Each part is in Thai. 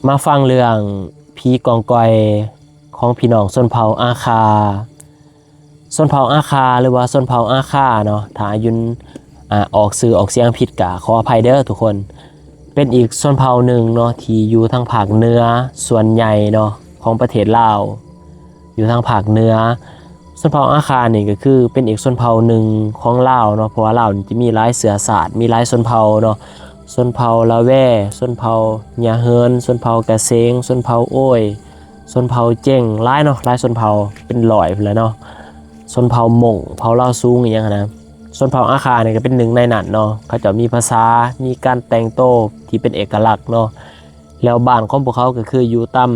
มาฟังเรื่องผีกองกอยของพี่น้องชนเผ่าอาคาชนเผ่าอาคาหรือว่าชนเผ่าอาคาเนาะถ้ายุนออกสื่อออกเสียงผิดกะขออภัยเด้อทุกคนเป็นอีกชนเผ่าหนึ่งเนาะที่อยู่ทางภาคเหนือส่วนใหญ่เนาะของประเทศลาวอยู่ทางภาคเหนือชนเผ่าอาคานี่ก็คือเป็นอีกชนเผ่าหนึ่งของลาวเนาะเพราะว่าลาวนี่จะมีหลายเชื้อชาติมีหลายชนเผ่าเนาะชนเผ่าละแวชนเผ่าหยาเฮินชนเผ่ากะเซงชนเผ่าโอ้ยชนเผ่าเจ้งหลายเนาะหลายชนเผ่าเป็นร้อยพุ่นแหละเนาะชนเผ่าหม่งเผ่าลาวซูงอย่างเงี้ยนะชนเผ่าอาคาเนี่ยก็เป็นหนึ่งในนั้นเนาะเขาจะมีภาษามีการแต่งโต้ที่เป็นเอกลักษณ์เนาะแล้วบ้านของพวกเขาก็คืออยู่ตาม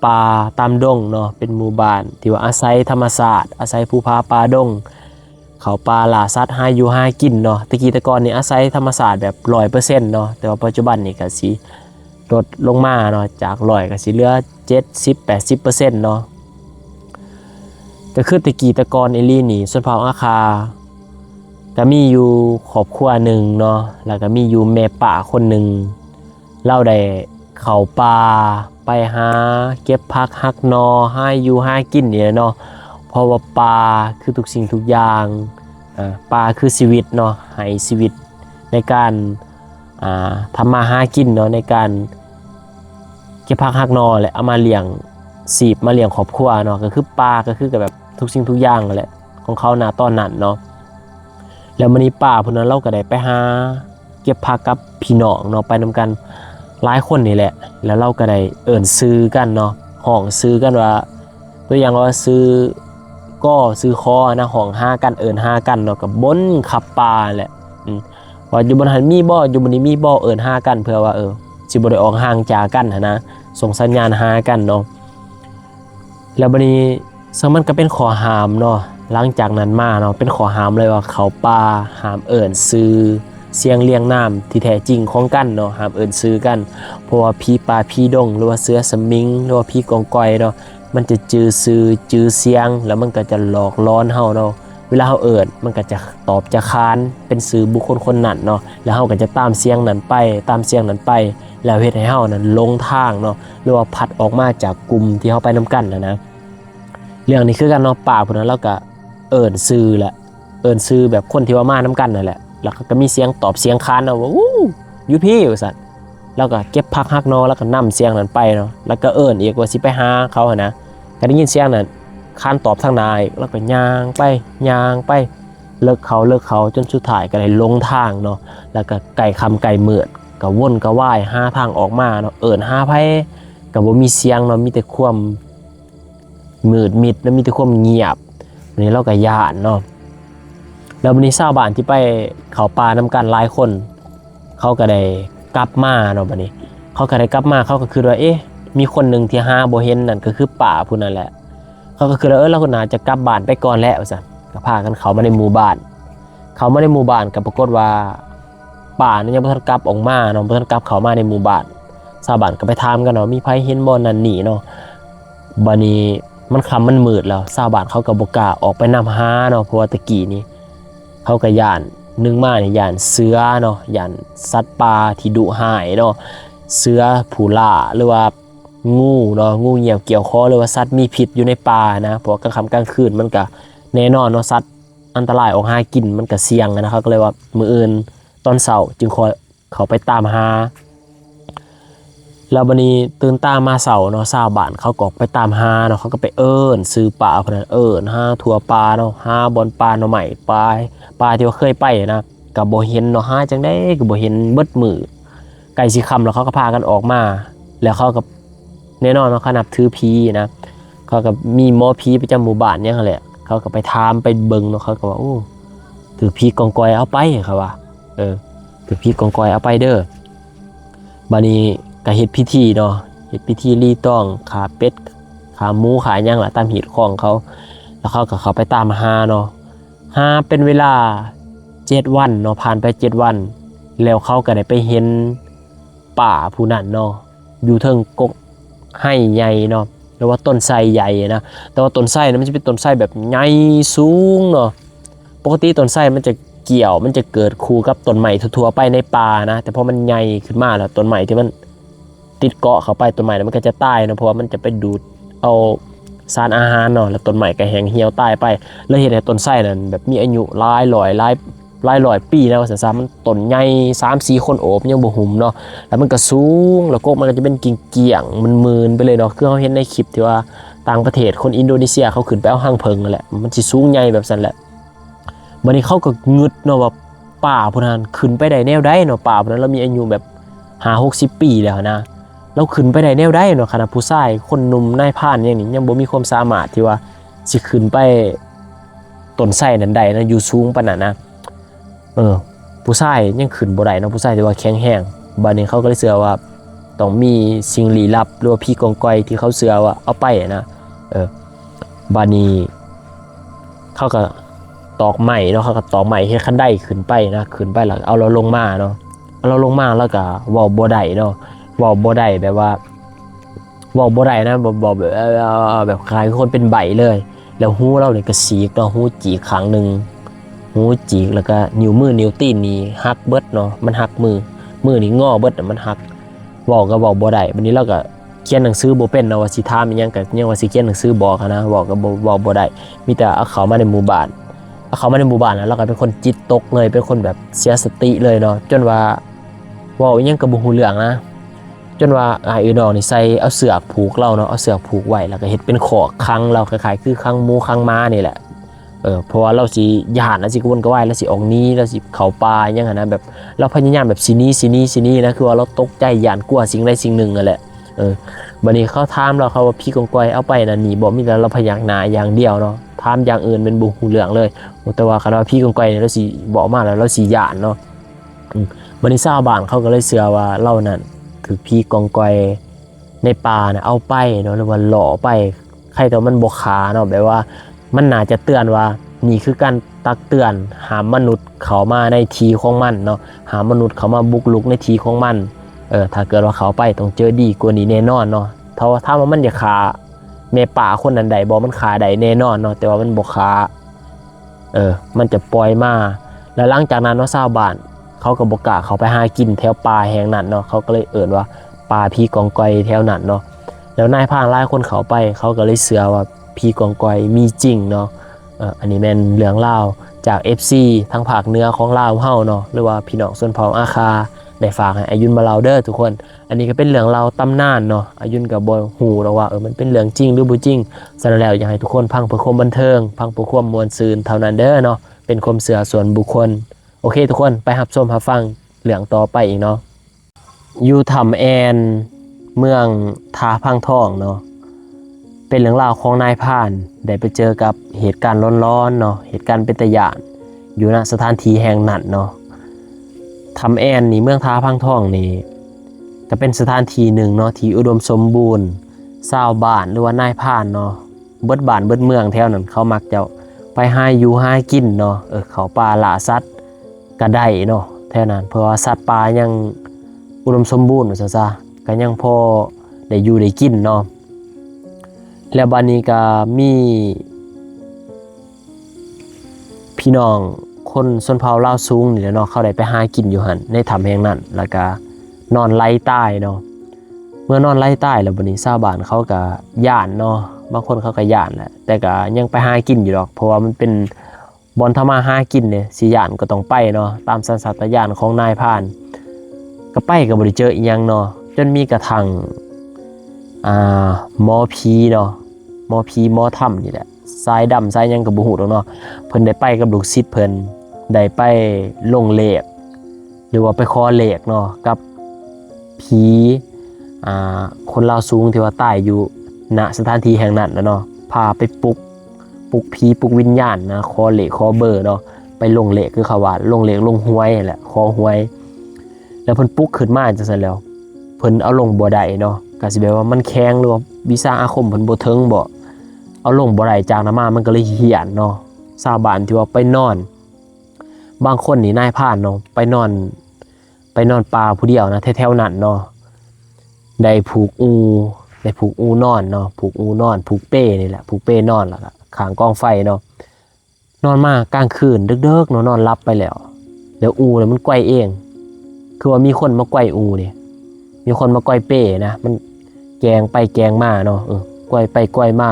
ป่าตามดงเนาะเป็นหมู่บ้านที่ว่าอาศัยธรรมชาติอาศัยภูผาป่าดงเขาป่าล่าสัตว์หาอยู่หากินเนาะตะกี้ตะกอนนี่อาศัยธรรมชาติแบบ100%เนาะแต่ว่าปัจจุบันนี่ก็สิลดลงมาเนาะจาก100ก็สิเหลือ70-80%เนาะก็คือตะกี้ตะกอนเอลี่นี่ชนเผ่าอาคาก็มีอยู่ครอบครัวหนึ่งเนาะแล้วก็มีอยู่แม่ป่าคนหนึ่งเล่าได้เข้าป่าไปหาเก็บผักหักนอให้อยู่หากินนี่เนาะเพราะว่าป่าคือทุกสิ่งทุกอย่างป่าคือชีวิตเนาะให้ชีวิตในการทำมาหากินเนาะในการเก็บผักหักนอแหละเอามาเลี้ยงสีบมาเลี้ยงครอบครัวเนาะก็คือป่าก็คือกับแบบทุกสิ่งทุกอย่างแหละของเขาณตอนนั้นเนาะแล้วมื้อนี้ป่าพวกนั้นเราก็ได้ไปหาเก็บผักกับพี่น้องเนาะไปนำกันหลายคนนี่แหละแล้วเราก็ได้เอิ้นซื้อกันเนาะห้องซื้อกันว่าตัวอย่างว่าซื้อก็ซื้อคอนะห้องหากันเอิ้นหากันเนาะกับบนขับป่าแหละว่าอยู่บนหันมีบ่อยู่บนนี้มีบ่เอิ้นหากันเพื่อว่าสิบ่ได้ออกห่างจากกันหันนะส่งสัญญาณหากันเนาะแล้วบัดนี้ซึ่งมันก็เป็นข้อห้ามเนาะหลังจากนั้นมาเนาะเป็นข้อห้ามเลยว่าเขาป่าห้ามเอิ้นซื้อเสียงเรียงนามที่แท้จริงของกันเนาะห้ามเอิ้นซื้อกันเพราะว่าผีป่าผีดงหรือว่าเสือสมิงหรือว่าผีกองกอยเนาะมันจะจื้อซื้อจื้อเสียงแล้วมันก็จะหลอกล้อนเฮาเนาะเวลาเฮาเอิ้นมันก็จะตอบจะค้านเป็นสื่อบุคคลคนนั้นเนาะแล้วเฮาก็จะตามเสียงนั้นไปตามเสียงนั้นไปแล้วเฮ็ดให้เฮานั้นลงทางเนาะหรือว่าพัดออกมาจากกลุ่มที่เฮาไปนำกันนะเรื่องนี้คือกันเนาะป่าพวกนั้นเราก็เอิ้นซื้อแหละเอิ้นซื้อแบบคนที่ว่ามานำกันนั่นแหละแล้วก็มีเสียงตอบเสียงค้านเนาะว่าวู้อยู่พี่ว่าซั่นแล้วก็เก็บผักฮักนอแล้วก็นำเสียงนั้นไปเนาะแล้วก็เอิ้นอีกว่าสิไปหาเขาหั่นนะก็ได้ยินเสียงนั้นค้านตอบทางหน้าอีกแล้วก็ย่างไปย่างไปเลิกเขาจนสุดท้ายก็ได้ลงทางเนาะแล้วก็ไก่คำไก่มืดก็วนก็ว่ายหาทางออกมาเนาะเอิ้นหาไผก็บ่มีเสียงเนาะมีแต่ความมืดมิดแล้วมีแต่ความเงียบวันนี้เราก็ย่านเนาะแล้ววันนี้ชาวบ้านที่ไปเขาป่านำกันหลายคนเขาก็ได้กลับมาเนาะบัดนี้เขาก็ได้กลับมาเขาก็คือว่ามีคนหนึ่งที่หาบ่เห็นนั่นก็คือป่าผู้นั้นแหละเขาก็คือว่าเราคนน่าจะกลับบ้านไปก่อนแล้วว่าซั่นก็พากันเขามาในหมู่บ้านเขามาในหมู่บ้านก็ปรากฏว่าป่านั้นยังบ่ทันกลับออกมาเนาะบ่ทันกลับเข้ามาในหมู่บ้านชาวบ้านก็ไปถามกันเนาะมีไผเห็นบ่นั่นนี่เนาะบัดนี้มันค่ำมันมืดแล้วชาวบ้านเขาก็บ่กล้าออกไปนำหาเนาะเพราะว่าตะกี้นี้เขาก็ย่านนึงมาเนี่ยย่านเสือเนาะย่านสัตว์ป่าที่ดุร้ายเนาะเสือผู้ล่าหรือว่างูเนาะงูเหี่ยวเกี่ยวคอหรือว่าสัตว์มีพิษอยู่ในป่านะเพราะกลางค่ำกลางคืนมันก็แน่นอนเนาะสัตว์อันตรายออกหากินมันก็เสี่ยงนะครับก็เลยว่ามื้ออื่นตอนเช้าจึงขอเขาไปตามหาแล้วบัดนี้ตื่นตามาเช้าเนาะชาวบ้านเขาก็ไปตามหาเนาะเขาก็ไปเอิ้นซื้อป่าพวกนั้นเอิ้นหาทั่วป่าเนาะหาบอนป่าเนาะใหม่ป่าที่ว่าเคยไปนะก็บ่เห็นเนาะหาจังได๋ก็บ่เห็นเบิดมื้อใกล้สิค่ำแล้วเขาก็พากันออกมาแล้วเขาก็แน่นอนเนาะเขานับถือผีนะเขาก็มีหมอผีประจำหมู่บ้านเนี่ยแหละเขาก็ไปถามไปเบิ่งเนาะเขาก็ว่าโอ้ถือผีกองกอยเอาไปเขาว่าถือผีกองกอยเอาไปเด้อบัดนี้ก็เฮ็ดพิธีเนาะเฮ็ดพิธีรีต้องขาเป็ดขาหมูขาหยังล่ะตามหีดของเขาแล้วเขาก็เข้าไปตามหาเนาะหาเป็นเวลา7วันเนาะผ่านไป7วันแล้วเขาก็ได้ไปเห็นป่าผู้นั้นเนาะอยู่เทิงกกไห้ใหญ่เนาะหรือว่าต้นไทรใหญ่นะแต่ว่าต้นไทรนั้นมันจะเป็นต้นไทรแบบใหญ่สูงเนาะปกติต้นไทรมันจะเกี่ยวมันจะเกิดคู่กับต้นไม้ทั่วๆไปในป่านะแต่พอมันใหญ่ขึ้นมาแล้วต้นไม้ที่มัน ติดเกาะเข้าไปต้นไม้มันก็จะตายเนาะเพราะว่ามันจะไปดูดเอาสารอาหารเนาะแล้วต้นไม้ก็แห้งเหี่ยวตายไปแล้วเฮ็ดให้ต้นไทรนั้นแบบมีอายุหลายร้อยปีแล้วซะมันต้นใหญ่ 3-4 คนโอบยังบ่หุ่มเนาะแล้วมันก็สูงแล้วก็มันก็จะเป็นกิ่งเกี่ยงมึนๆไปเลยเนาะคือเฮาเห็นในคลิปที่ว่าต่างประเทศคนอินโดนีเซียเขาขึ้นไปเอาหางเพิงนั่นแหละมันสิสูงใหญ่แบบนั้นแหละบัดนี้เขาก็งึดเนาะว่าป่าพวกนั้นขึ้นไปได้แนวใดเนาะป่าพวกนั้นเรามีอายุแบบ50-60 ปีแล้วนะเราขึ้นไปได้แนวใดเนาะขนาดผู้ชายคนหนุ่มนายพรานอย่างนี้ยังบ่มีความสามารถที่ว่าสิขึ้นไปต้นไทรนั้นได้นะอยู่สูงปานนั้นนะผู้ชายยังขึ้นบ่ได้เนาะผู้ชายที่ว่าแข็งแรงบัดนี้เขาก็เลยเชื่อว่าต้องมีสิ่งลี้ลับหรือว่าพี่กองกอยที่เขาเชื่อว่าเอาไปนะบัดนี้เขาก็ตอกไม้เนาะเขาก็ตอกไม้เฮ็ดคันไดขึ้นไปนะขึ้นไปแล้วเอาเราลงมาเนาะเอาเราลงมาแล้วก็เว้าบ่ได้เนาะเว้าบ่ได้แบบว่าเว้าบ่ได้นะบ่แบบคล้ายคนเป็นใบเลยแล้วหูเรานี่ก็ฉีกเนาะหูจีกข้างนึงหูจีกแล้วก็นิ้วมือนิ้วตีนนี่หักเบิดเนาะมันหักมือนี่งอเบิดมันหักเว้าก็เว้าบ่ได้บัดนี้เราก็เขียนหนังสือบ่เป็นเนาะว่าสิถามอีหยังก็ยังว่าสิเขียนหนังสือบอกนะเว้าก็บ่ได้มีแต่เอาเข้ามาในหมู่บ้านเขามาในหมู่บ้านแล้วเราก็เป็นคนจิตตกเลยเป็นคนแบบเสียสติเลยเนาะจนว่าเว้าอีหยังก็บ่ฮู้เรื่องนะจนว่าอ้ายน้องนี่ใส่เอาเสือกผูกเราเนาะเอาเสือกผูกไว้แล้วก็เฮ็ดเป็นขอกขังเราคล้ายๆคือขังหมูขังม้านี่แหละเพราะว่าเราสิย้านแล้วสิกระวนกระวายแล้วสิออกหนีแล้วสิเข้าป่าอหยังหั่นนะแบบเราพยายามแบบสิหนีนะคือว่าเราตกใจย้านกลัวสิ่งใดสิ่งหนึ่งนั่นแหละบัดนี้เขาถามเราว่าพี่กองกอยเอาไปน่ะหนีบ่มีแต่เราพยักหน้าอย่างเดียวเนาะถามอย่างอื่นเป็นบ่ฮู้เรื่องเลยแต่ว่าคันว่าพี่กองกอยเนี่ยเราสิบอกมาแล้วเราสิย้านเนาะบัดนี้ชาวบ้านเขาก็เลยเชื่อว่าเรานั่นคือพี่กองกอยในป่าน่ะเอาไปเนาะหรือว่าหล่อไปใครแต่มันบ่ขาเนาะแบบว่ามันน่าจะเตือนว่านี่คือการตักเตือนหามนุษย์เข้ามาในทีของมันเนาะหามนุษย์เข้ามาบุกรุกในทีของมันถ้าเกิดว่าเขาไปต้องเจอดีกว่านี้แน่นอนเนาะถ้าว่ามันจะขาแม่ป่าคนนั้นใดบ่มันขาใดแน่นอนเนาะแต่ว่ามันบ่ขามันจะปล่อยมาแล้วหลังจากนั้นเนาะชาวบ้านเขาก็บ่กล้าเขาไปหากินแถวป่าแห่งนั้นเนาะเขาก็เลยเอิ้นว่าป่าพี่กองกอยแถวนั้นเนาะแล้วนายพรานหลายคนเขาไปเขาก็เลยเชื่อว่าพี่กองกอยมีจริงเนาะอันนี้แม่นเรื่องเล่าจาก FC ทางภาคเหนือของลาวเฮาเนาะหรือว่าพี่น้องชนเผ่าอาคาได้ฝากให้อายุนมาเล่าเด้อทุกคนอันนี้ก็เป็นเรื่องเล่าตำนานเนาะอายุนก็บ่ฮู้เนาะว่ามันเป็นเรื่องจริงหรือบ่จริงฉะนั้นแล้วอยากให้ทุกคนฟังเพื่อความบันเทิงฟังเพื่อความม่วนซื่นเท่านั้นเด้อเนาะเป็นความเชื่อส่วนบุคคลโอเคทุกคนไปรับชมรับฟังเรื่องต่อไปอีกเนาะอยู่ถ้ำแอนเมืองทาพังทองเนาะเป็นเรื่องราวของนายพรานได้ไปเจอกับเหตุการณ์ร้อนๆเนาะเหตุการณ์เป็นตะย่านอยู่ณสถานที่แห่งนั้นเนาะถ้ำแอนนี่เมืองทาพังทองนี่ก็เป็นสถานที่หนึ่งเนาะที่อุดมสมบูรณ์ชาวบ้านหรือว่านายพรานเนาะเบิดบ้านเบิดเมืองแถวนั้นเขามักจะไปหาอยู่หากินเนาะเขาป่าล่าสัตว์ก็ได้เนาะแถวนั้นเพราะว่าสัตว์ป่ายังอุดมสมบูรณ์ซะก็ยังพอได้อยู่ได้กินเนาะแล้วบัดนี้ก็มีพี่น้องคนชนเผ่าลาวสูงนี่แหละเนาะเขาได้ไปหากินอยู่หั่นในถ้ำแห่งนั้นแล้วก็นอนไล่ใต้เนาะเมื่อนอนไล่ใต้แล้วบัดนี้ชาวบ้านเขาก็ย้านเนาะบางคนเขาก็ย้านแหละแต่ก็ยังไปหากินอยู่ดอกเพราะว่ามันเป็นบ่อนทำมาหากินเนี่ยสิย้านก็ต้องไปเนาะตามสัญชาตญาณของนายพรานก็ไปก็บ่ได้เจออีหยังเนาะจนมีกระทั่งหมอผีเนาะหมอผีหมอถ้ำนี่แหละสายดำสายยังกับบุหูเนาะเพิ่นได้ไปกับลูกศิษย์เพิ่นได้ไปลงเลขหรือว่าไปคอเลขเนาะกับผีคนลาวสูงที่ว่าตายอยู่ณสถานที่แห่งนั้นเนาะพาไปปลุกผีปลุกวิญญาณนะคอเลขคอเบอร์เนาะไปลงเลขคือเขาว่าลงเลขลงหวยแหละคอหวยแล้วเพิ่นปลุกขึ้นมาจังซั่นแล้วเพิ่นเอาลงบ่ได้เนาะก็สิแบบว่ามันแข็งหรือว่าวิชาอาคมเพิ่นบ่ถึงบ่เอาลงบ่ได้จากน้ำมามันก็เลยเหี่ยนเนาะชาวบ้านที่ว่าไปนอนบางคนนี่นายพรานเนาะไปนอนป่าผู้เดียวนะแถวๆนั้นเนาะได้ผูกอูนอนเนาะผูกอูนอนผูกเป้นี่แหละผูกเป้นอนแล้วก็ข้างกองไฟเนาะนอนมากลางคืนดึกๆเนาะนอนหลับไปแล้วอูเนี่ยมันไกวเองคือว่ามีคนมาไกวอูเนี่ย มีคนมาก้อยเป้นะมันแกงไปแกงมาเนาะก้อยไปก้อยมา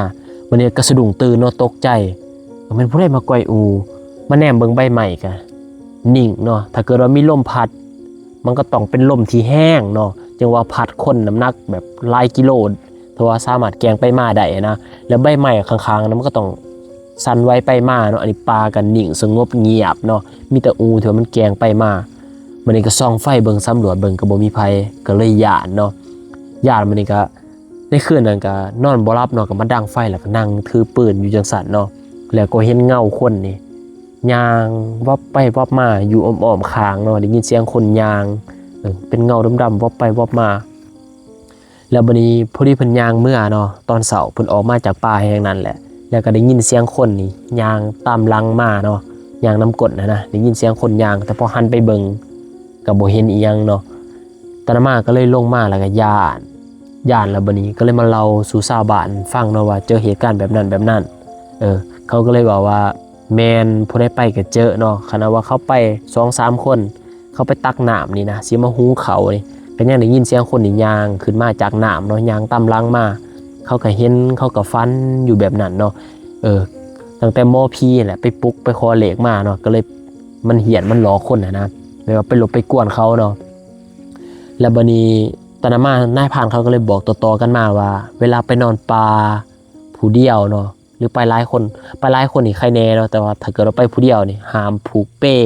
วันนี้ก็สะดุ้งตื่นเนาะตกใจมันผู้ใดมาก้อยอูมาแนมเบิ่งใบใหม่กะนิ่งเนาะถ้าเกิดว่ามีลมพัดมันก็ต้องเป็นลมที่แห้งเนาะจังว่าพัดคนน้ำหนักแบบหลายกิโลถ้าว่าสามารถแกงไปมาได้นะแล้วใบใหม่ข้างๆนั้นมันก็ต้องสั่นไว้ไปมาเนาะอันนี้ปลากันนิ่งสงบเงียบเนาะมีแต่อูที่ว่ามันแกงไปมามันนี่ก็ส่องไฟเบิ่งสำรวจเบิ่งก็บ่มีภัยก็เลยย่านเนาะย่านมันนี่ก็ในคืนนั้นก็นอนบ่หลับเนาะก็มาดังไฟแล้วก็นั่งถือปืนอยู่จังซั่นเนาะแล้วก็เห็นเงาคนนี่ย่างวับไปวับมาอยู่อ้อมๆข้างเนาะได้ยินเสียงคนย่างเป็นเงาดำๆวับไปวับมาแล้วบัดนี้พอดีเพิ่นย่างเมื่อเนาะตอนเช้าเพิ่นออกมาจากป่าแห่งนั้นแหละแล้วก็ได้ยินเสียงคนนี่ย่างตามหลังมาเนาะย่างน้ำกรดนะได้ยินเสียงคนย่างแต่พอหันไปเบิ่งก็บ่เห็นอีหยังเนาะตามาก็เลยลงมาแล้วก็ย่านแล้วบัดนี้ก็เลยมาเล่าสู่ชาวบ้านฟังเนาะว่าเจอเหตุการณ์แบบนั้นเขาก็เลยบอกว่าแมนผู้ใดไปก็เจอเนาะขณะว่าเขาไป 2-3 คนเขาไปตักน้ำนี่นะสิมาหุงเขานี่ก็ยังได้ยินเสียงคนนี่ย่างขึ้นมาจากน้ำเนาะย่างตามหลังมาเขาก็เห็นเขาก็ฟันอยู่แบบนั้นเนาะตั้งแต่มอพีแหละไปปลุกไปคอเหล็กมาเนาะก็เลยมันเหียนมันหลอกคนนะไม่ว่าไปหลบไปกวนเขาเนาะแล้วบัดนี้ตอนนั้นมานายพรานเขาก็เลยบอกต่อๆกันมาว่าเวลาไปนอนป่าผู้เดียวเนาะหรือไปหลายคนนี่ใครแน่เนาะแต่ว่าถ้าเกิดเราไปผู้เดียวนี่ห้ามผูกเป้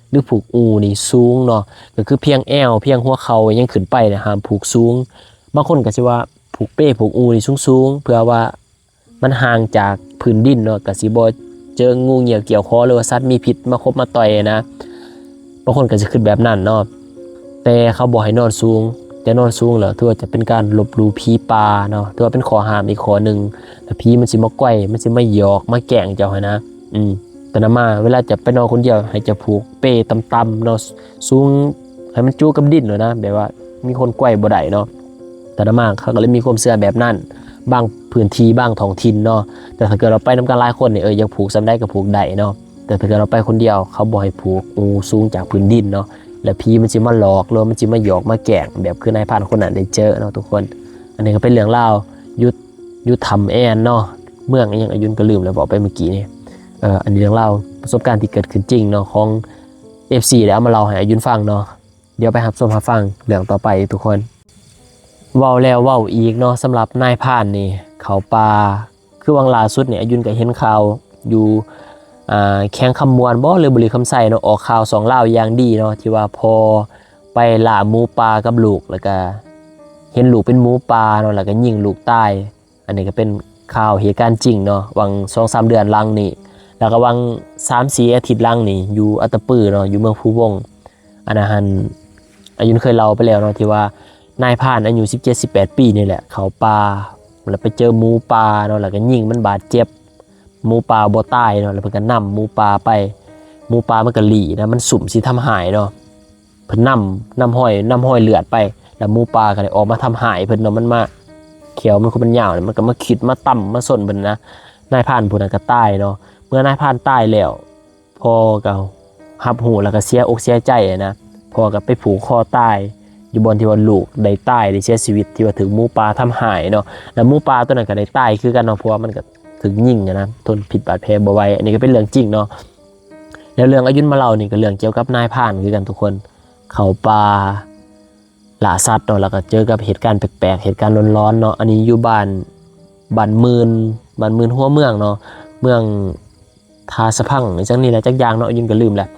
หรือผูกอูนี่สูงเนาะก็คือเพียงแอวเพียงหัวเข่ายังขึ้นไปเนี่ยห้ามผูกสูงบางคนก็สิว่าผูกเป้ผูกอูนี่สูงเพื่อว่ามันห่างจากพื้นดินเนาะก็สิบ่เจองูเหี่ยวเกี่ยวคอหรือว่าสัตว์มีพิษมาคบมาต่อยนะบางคนก็จะขึ้นแบบนั้นเนาะแต่เขาบอกให้นอนสูงจะนอนสูงเหรอถือว่าจะเป็นการลบหลู่ผีป่าเนาะถือว่าเป็นข้อห้ามอีกข้อนึงแต่ผีมันสิมาก้อยมันสิมาหยอกมาแกล้งเจ้าให้นะแต่นมาเวลาจะไปนอนคนเดียวให้จะผูกเป้ต่ำๆเนาะสูงให้มันจู้กับดินเลยนะแบบว่ามีคนก้อยบ่ได้เนาะแต่นมาเขาก็เลยมีความเชื่อแบบนั้นบางพื้นที่บางท้องถิ่นเนาะแต่ถ้าเกิดเราไปนำกันหลายคนเนี่ยอยากผูกซ้ำได้ก็ผูกได้เนาะแต่ถ้าเกิดเราไปคนเดียวเขาบอกให้ผูกสูงจากพื้นดินเนาะแล้วผีมันจะมาหลอกหรือมันจะมาหยอกมาแกล้งแบบคือนายพรานคนนั้นได้เจอเนาะทุกคนอันนี้ก็เป็นเรื่องเล่ายุทธธรรมแอนเนาะเมืองยังอายุนก็ลืมแล้วบอกไปเมื่อกี้นี่อันนี้เรื่องเล่าประสบการณ์ที่เกิดขึ้นจริงเนาะของ FC แล้วเอามาเล่าให้อายุนฟังเนาะเดี๋ยวไปรับชมรับฟังเรื่องต่อไปทุกคนเว้าแล้วเว้าอีกเนาะสำหรับนายพรานนี่เขาป่าคือวังล่าสุดเนี่ยอายุนก็เห็นข่าวอยู่แข้งคำมวลบ่หรือบริคำใส่เนาะออกข่าว2เล่าอย่างดีเนาะที่ว่าพอไปล่าหมูป่ากับลูกแล้วก็เห็นลูกเป็นหมูป่าเนาะแล้วก็ยิงลูกตายอันนี้ก็เป็นข่าวเหตุการณ์จริงเนาะวัง 2-3 เดือนหลังนี่แล้วก็วัง 3-4 อาทิตย์หลังนี่อยู่อัตตปือเนาะอยู่เมืองภูวงอันนั้นอายุเคยเล่าไปแล้วเนาะที่ว่านายพรานอายุ 17-18 ปีนี่แหละเขาป่าแล้วไปเจอหมูป่าเนาะแล้วก็ยิงมันบาดเจ็บหมูป่าบ่ตายเนาะแล้วเพิ่นก็นำหมูป่าไปหมูป่ามันก็หลีนะมันสุ่มสิทำหายเนาะเพิ่นนำห้อยเลือดไปแล้วหมูป่าก็ได้ออกมาทำหายเพิ่นเนาะมันมาเขียวมันคือมันยาวมันก็มาคิดมาต่ำมาส้นเพิ่นนะนายพรานผู้นั้นก็ตายเนาะเมื่อนายพรานตายแล้วพ่อก็รับหูแล้วก็เสียอกเสียใจนะพ่อก็ไปผูกคอตายอยู่บนที่ว่าลูกได้ตายได้เสียชีวิตที่ว่าถึงหมูป่าทำหายเนาะแล้วหมูป่าตัวนั้นก็ได้ตายคือกันเนาะเพราะว่ามันก็ถึงยิงนะทนผิดบาดแผลบ่ไหวอันนี้ก็เป็นเรื่องจริงเนาะแล้วเรื่องอายุนมาเล่านี่ก็เรื่องเกี่ยวกับนายพรานคือกันทุกคนเขาป่าล่าสัตว์เนาะแล้วก็เจอกับเหตุการณ์แปลกๆเหตุการณ์ร้อนๆเนาะอันนี้อยู่บ้านหมื่นหัวเมืองเนาะเมืองทาสะพังจังนี่แหละจักอย่างเนาะอายุนก็ลืมแหละ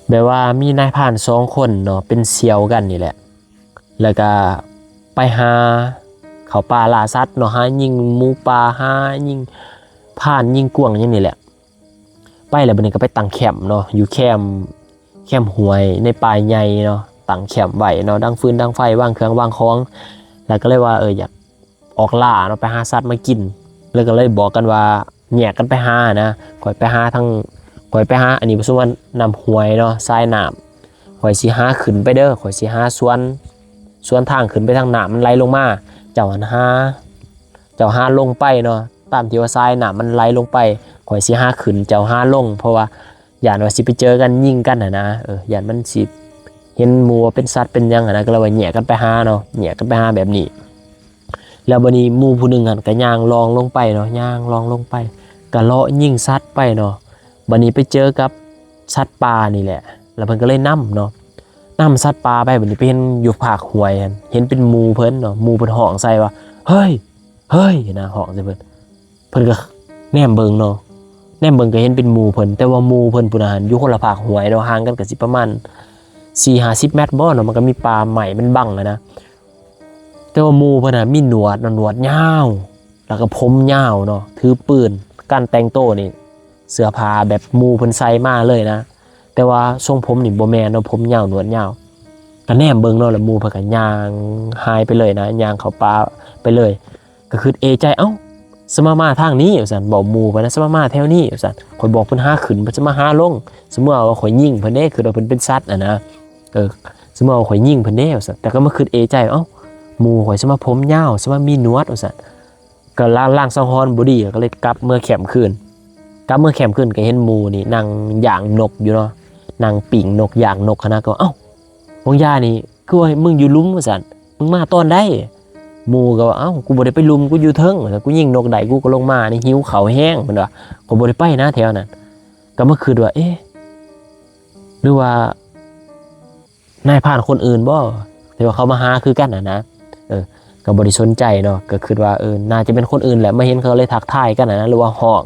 แบบว่ามีนายพราน2คนเนาะเป็นเสี่ยวกันนี่แหละแล้วก็ไปหาเขาป่าล่าสัตว์เนาะหายิงหมูป่าหายิงผ่านยิงกวางอย่างนี้แหละไปแล้วบัดนี้ก็ไปตั้งแคมป์เนาะอยู่แคมป์ห้วยในป่าใหญ่เนาะตั้งแคมป์ไว้เนาะดังฟืนดังไฟวางเครื่องวางของแล้วก็เลยว่าอยากออกล่าเนาะไปหาสัตว์มากินแล้วก็เลยบอกกันว่าแยกกันไปหานะข่อยไปหาอันนี้บ่ซุว่านำห้วยเนาะทรายน้ำข่อยสิหาขึ้นไปเด้อข่อยสิหาสวนทางขึ้นไปทางน้ำมันไหลลงมาเจ้าหาลงไปเนาะตามที่ว่าทรายน่ะมันไหลลงไปข่อยสิหาขึ้นเจ้าหาลงเพราะว่าย่านว่าสิไปเจอกันยิงกันนะย่านมันสิ เห็นหมูเป็นสัตว์เป็นหยังนะก็เลยว่าแยกกันไปหาเนาะแยกกันไปหาแบบนี้แล้วบัดนี้หมู่ผู้หนึงหั่นก็ย่างลองลงไปเนาะย่างลองลงไปก็เลาะยิงสัตว์ไปเนาะบัดนี้ไปเจอกับสัตว์ป่านี่แหละแล้วเพิ่นก็เลยนำเนาะนำสัตว์ป่าไปบัดนี้ไปเห็นอยู่ภาคห้วยหั่นเห็นเป็นหมูเพิ่นเนาะหมูเพิ่นฮ้องใส่ว่าเฮ้ยเฮ้ยนะฮ้องใส่เพิ่นก็แนมเบิ่งเนาะแนมเบิ่งก็เห็นเป็นหมูเพิ่นแต่ว่าหมูเพิ่นพุ่นน่ะหั่นอยู่คนละภาคห้วยเนาะห่างกันก็สิประมาณ4-50 เมตรบ่เนาะมันก็มีป่าใหม่มันบังนะแต่ว่าหมูเพิ่นน่ะมีหนวดหนวดยาวแล้วก็ผมยาวเนาะถือปืนการแต่งโตวนี่เสื้อผ้าแบบหมูเพิ่นใส่มาเลยนะแต่ว่าทรงผมนี่บ่แม่นเนาะผมยาวหนวดยาวก็แนมเบิ่งเนาะแล้วหมูเพิ่นก็ย่างหายไปเลยนะย่างเข้าป่าไปเลยก็คือเอใจเอ้าสมาทางนี้ว่าซั่นบอกหมู่ไปนะสมาแถวนี้ว่าซั่นข่อยบอกเพิ่นหาขึ้นเพิ่นจะมาหาลงสมมุติว่าข่อยยิงเพิ่นเด้คือว่าเพิ่นเป็นสัตว์นะสมมุติว่าข่อยยิงเพิ่นเด้ว่าซั่นแต่ก็มาคิดเอใจเอ้าหมู่ข่อยสมาผมยาวสมามีหนวดว่าซั่นก็ล้างสังหรณ์บ่ดีก็เลยกลับเมื่อแคมป์คืนก็เห็นหมู่นี่นั่งย่างนกอยู่เนาะนั่งปิ้งนกย่างนกคณะก็เอ้าพวกย่านี่คือว่ามึงอยู่ลุมว่าซั่นมึงมาตอนใดหมู่ก็ว่าเอ้ากูบ่ได้ไปลุมกูอยู่เทิงกูยิงนกได้กูก็ลงมานี่หิวข้าวแห้งเพิ่นว่ากูบ่ได้ไปนะแถวนั้นก็มาคิดว่าเอ๊ะหรือว่านายพรานคนอื่นบ่ที่ว่าเขามาหาคือกันนะก็บ่ได้สนใจเนาะก็คิดว่าน่าจะเป็นคนอื่นแหละมาเห็นเขาเลยทักทายกันนะหรือว่าฮ้อง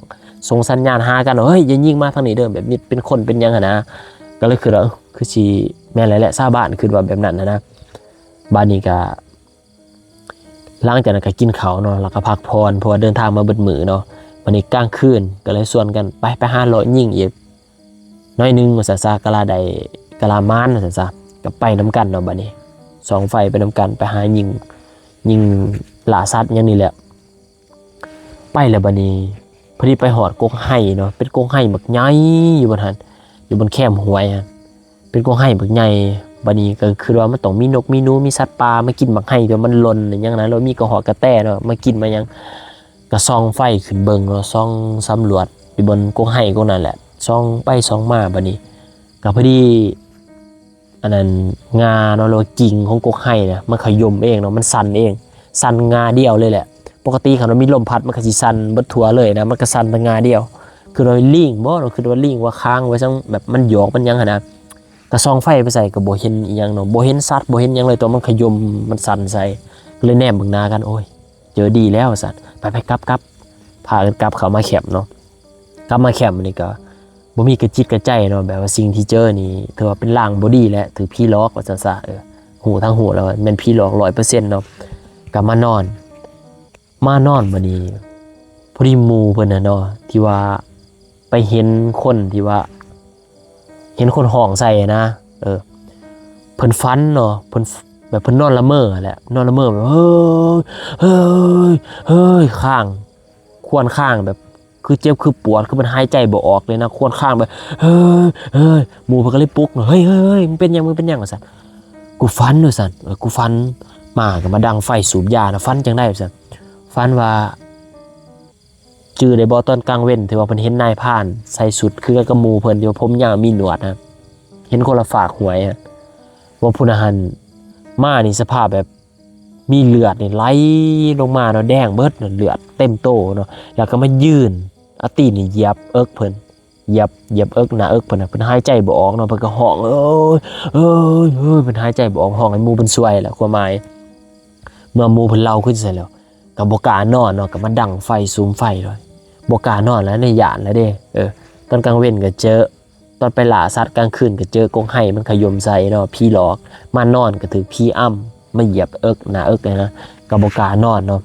ส่งสัญญาณหากันว่าเฮ้ยอย่ายิงมาทางนี้เด้อแบบนี้เป็นคนเป็นหยังนะก็เลยคิดว่าคือสิแม่นแหละชาวบ้านคิดว่าแบบนั้นนะบ้านนี้ก็หลังจากนั้นก็กินข้าวเนาะแล้วก็พักผ่อนเพราะว่าเดินทางมาเบิดมื้อเนาะวันนี้กลางคืนก็เลยชวนกันไปหาเลาะยิงอีกน้อยนึงว่าซะกะลาใดกะลามานว่าซะก็ไปนํกันเนาะบัดนี้สองไฟไปนํกันไปหายิงล่าสัตว์อย่างนี้แหละไปแล้วบัดนี้พอดีไปหอดกกไห่เนาะเป็นกกไห่บักใหญ่อยู่บนหั่นอยู่บนแคมห้วยเป็นกกไห่บักใหญ่บัดนี้ก็คือว่ามันต้องมีนกมีหนูมีสัตว์ป่ามากินบักไห่เดี๋ยวมันหล่นอย่างนั้นแล้วมีกระหอกกระแตเนาะมากินมายังก็ส่องไฟขึ้นเบิ่งเนาะส่องสำรวจอยู่บนกกไห่กกนั้นแหละส่องไปส่องมาบัดนี้ก็พอดีอันนั้นงาเนาะแล้วกิ่งของกกไห่เนี่ยมันขย่มเองเนาะมันสั่นเองสั่นงาเดียวเลยแหละปกติคันมันมีลมพัดมันก็สิสั่นเบิดทั่วเลยนะมันก็สั่นแต่งาเดียวคือเราลิงบ่เราคือว่าลิงว่าค้างไว้ซังแบบมันหยอกมันยังหั่นนะก็ส่องไฟไปใส่ก็บ่เห็นอีหยังเนาะบ่เห็นสัตว์บ่เห็นหยังเลยตัวมันขย่มมันสั่นใส่ก็เลยแนมเบิ่งหน้ากันโอ้ยเจอดีแล้วสัตว์ไปกลับพากันกลับเข้ามาแคมป์เนาะกลับมาแคมป์นี่ก็บ่มีกระจิตกระใจเนาะแบบว่าสิ่งที่เจอนี่ถือว่าเป็นลางบ่ดีแหละถือผีหลอกว่าซั่นซะหูทั้งหูแล้วแม่นผีหลอก 100% เนาะก็มานอนบัดนี้พอดีหมู่เพิ่นน่ะเนาะที่ว่าไปเห็นคนที่ว่าเห็นคนห้องใส่นะเพิ่นฝันเนาะเพิ่นแบบเพิ่นนอนละเมอแหละนอนละเมอแบบเฮ้ยข้างควรข้างแบบคือเจ็บคือปวดคือมันหายใจบ่ออกเลยนะควรข้างแบบเฮ้ยหมู่เพิ่นก็เลยปลุกเฮ้ยมึงเป็นหยังว่าซั่นกูฝันว่าซั่นกูฝันมาก็มาดังไฟสูบยานะฝันจังได๋ว่าซั่นฝันว่าจื้อได้บ่ตอนกลางเว้นที่ว่าเพิ่นเห็นนายพรานใส่สุดคือกับหมู่เพิ่นที่ว่าผมยาวมีหนวดนะเห็นคนละฝากหวยว่าพุ่นอาหารมานี่สภาพแบบมีเลือดนี่ไหลลงมาเนาะแดงเบิดเนาะเลือดเต็มโตเนาะแล้วก็มายืนเอาตีนนี่เหยียบเอิกเพิ่นเหยียบเอิกหน้าเอิกเพิ่นน่ะเพิ่นหายใจบ่ออกเนาะเพิ่นก็ฮ้องเเพิ่นหายใจบ่ออกฮ้องให้หมู่เพิ่นช่วยแหละความหมายเมื่อหมู่เพิ่นเล่าขึ้นเสร็จแล้วก็บ่กล้านอนเนาะก็มาดังไฟซูมไฟเลยบ่กล้านอนแล้วในย่านแล้วเด้ตอนกลางเว้นก็เจอตอนไปล่าสัตว์กลางคืนก็เจอกงไห้มันขยมใส่เนาะพี่หลอกมานอนก็ถือพี่อ้ำมาเหยียบเอิกหน้าเอิกเลยนะก็บ่กล้านอนเนาะ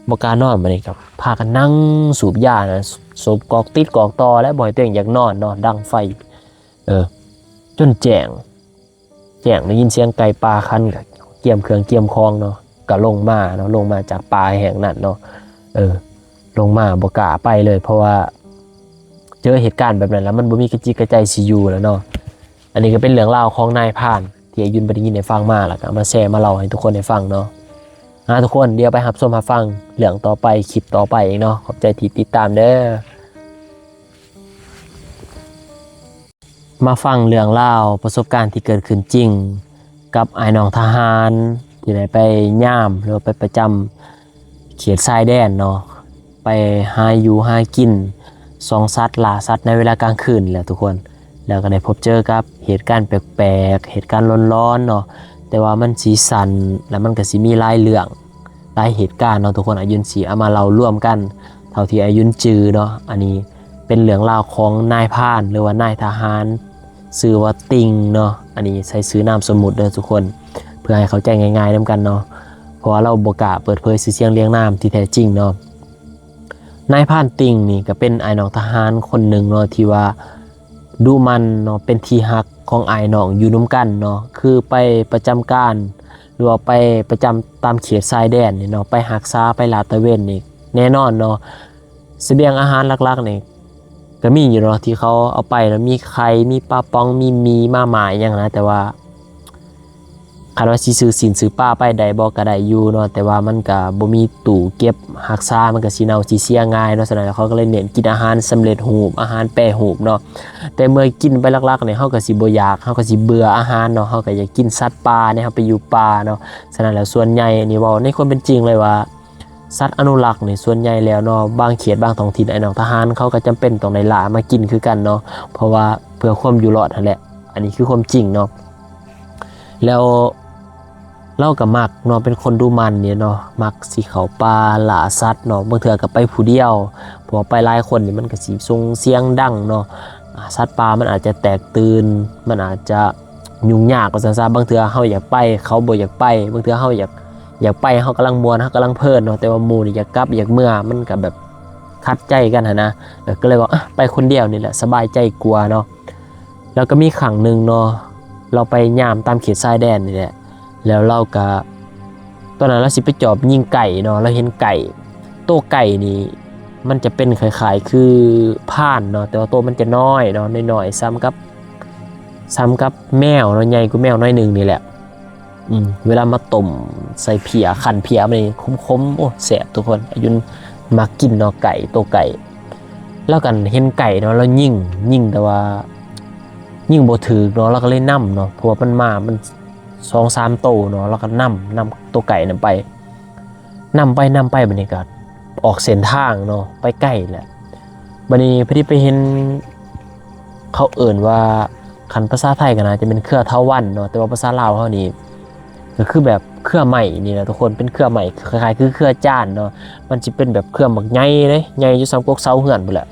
บ่กล้านอนบัดนี้ก็พากันนั่งสูบยานะสูบกอกติดกอกตอแล้วบ่ให้ตัวเองอยากนอนเนาะดังไฟจนแจ้งได้ยินเสียงไก่ป่าคันก็เกี่ยมเครื่องเกี่ยมคองเนาะก็ลงมาเนาะลงมาจากป่าแห่งนั้นเนาะลงมาบ่กล้าไปเลยเพราะว่าเจอเหตุการณ์แบบนั้นแล้วมันบ่มีกระจิกกระใจสิอยู่แล้วเนาะอันนี้ก็เป็นเรื่องราวของนายพรานที่อายุนบ่ได้ยินได้ฟังมาแล้วก็มาแชร์มาเล่าให้ทุกคนได้ฟังเนาะทุกคนเดี๋ยวไปรับชมรับฟังเรื่องต่อไปคลิปต่อไปเองเนาะขอบใจที่ติดตามเด้อ มาฟังเรื่องราวประสบการณ์ที่เกิดขึ้นจริงกับอ้ายน้องทหารที่ได้ไปย่ามหรือไปประจำเขตชายแดนเนาะไปหาอยู่หากินสองสัตว์ล่าสัตว์ในเวลากลางคืนแหละทุกคนแล้วก็ได้พบเจอกับเหตุการณ์แปลกๆเหตุการณ์ร้อนๆเนาะแต่ว่ามันสีสันแล้วมันก็สิมีหลายเรื่องหลายเหตุการณ์เนาะทุกคนอายุนสีเอามาเล่าร่วมกันเท่าที่อายุนจือเนาะอันนี้เป็นเรื่องราวของนายพรานหรือว่านายทหารชื่อว่าติงเนาะอันนี้ใช้ซื้อนามสมมุติเด้อทุกคนเพื่อให้เข้าใจง่ายๆนำกันเนาะเพราะว่าเราบ่กล้าเปิดเผยชื่อเสียงเรียงนามที่แท้จริงเนาะนายพรานติงนี่ก็เป็นอ้ายน้องทหารคนหนึ่งเนาะที่ว่าดูมันเนาะเป็นที่ฮักของอ้ายน้องอยู่นํกันเนาะคือไปประจำการหรือว่าไปประจำตามเขตชายแดนนี่เนาะไปรักษาไปลาดตระเวนนี่แน่นอนเนาะเสบียงอาหารหลักๆนี่ก็มีอยู่เนาะที่เขาเอาไปแล้วมีไข่มีปลาปองมีมาหมายอย่างนะแต่ว่าคันว่าสิซื้อสินซื้อปลาไปได้บ่ก็ได้อยู่เนาะแต่ว่ามันก็บ่มีตู้เก็บรักษามันก็สิเน่าสิเสียง่ายเนาะฉะนั้นเขาก็เลยเน้นกินอาหารสำเร็จรูปอาหารแปรรูปเนาะแต่เมื่อกินไปหลักๆเนี่ยเฮาก็สิบ่อยากเฮาก็สิเบื่ออาหารเนาะเฮาก็อยากกินสัตว์ป่าเนี่ยเฮาไปอยู่ป่าเนาะฉะนั้นแล้วส่วนใหญ่นี่เว้าในความเป็นจริงเลยว่าสัตว์อนุรักษ์นี่ส่วนใหญ่แล้วเนาะบางเขตบางท้องถิ่นไอ้น้องทหารเขาก็จำเป็นต้องได้ล่ามากินคือกันเนาะเพราะว่าเพื่อความอยู่รอดนั่นแหละอันนี้คือความจริงเนาะแล้วเราก็มักเนาะเป็นคนดูมันเนี่ยเนาะมักสิเข้าป่าล่าสัตว์เนาะบางเทื่อก็ไปผู้เดียวเพราะว่าไปหลายคนนี่มันก็สิส่งเสียงดังเนาะสัตว์ป่ามันอาจจะแตกตื่นมันอาจจะยุ่งยากว่าซั่นซะบางเทื่อเฮาอยากไปเขาบ่อยากไปบางเทื่อเฮาอยากไปเขากำลังมวนเขากำลังเพลินเนาะแต่ว่าหมู่นี่อยากกลับอยากเมื่อมันก็แบบคัดใจกันนะก็เลยว่าไปคนเดียวนี่แหละสบายใจกลัวเนาะแล้วก็มีครั้งหนึ่งเนาะเราไปย่ามตามเขตชายแดนนี่แหละแล้วเราก็ตอนนั้นเราสิไปจอบยิงไก่เนาะเราเห็นไก่โตไก่นี่มันจะเป็นคล้ายๆคือผ่านเนาะแต่ว่าโตมันจะน้อยเนาะน้อยๆซ้ำกับแมวเนาะใหญ่กว่าแมวน้อยนึงนี่แหละเวลามาต้มใส่เพียขันเพียมันคมๆโอ้แสบทุกคนอายุนมากินเนาะไก่ตัวไก่แล้วกันเห็นไก่เนาะแล้วยิงแต่ว่ายิงบ่ถือเนาะแล้วก็เลยนำเนาะเพราะว่ามัน 2-3 โตเนาะแล้วก็นำตัวไก่นั่นไปนำไปบัดนี้ก็ออกเส้นทางเนาะไปใกล้แหละบัดนี้พอดีไปเห็นเขาเอิ่นว่าคันภาษาไทยก็น่าจะเป็นเครือเถาวัลย์เนาะแต่ว่าภาษาลาวเฮานี่ก็คือแบบเครือใหม่นี่แหละทุกคนเป็นเครือใหม่คล้ายๆคือเครือจ้านเนาะมันสิเป็นแบบเครือบักใหญ่เลยใหญ่อยู่ซ้ำกกเสาเฮือนพุ่นแหละ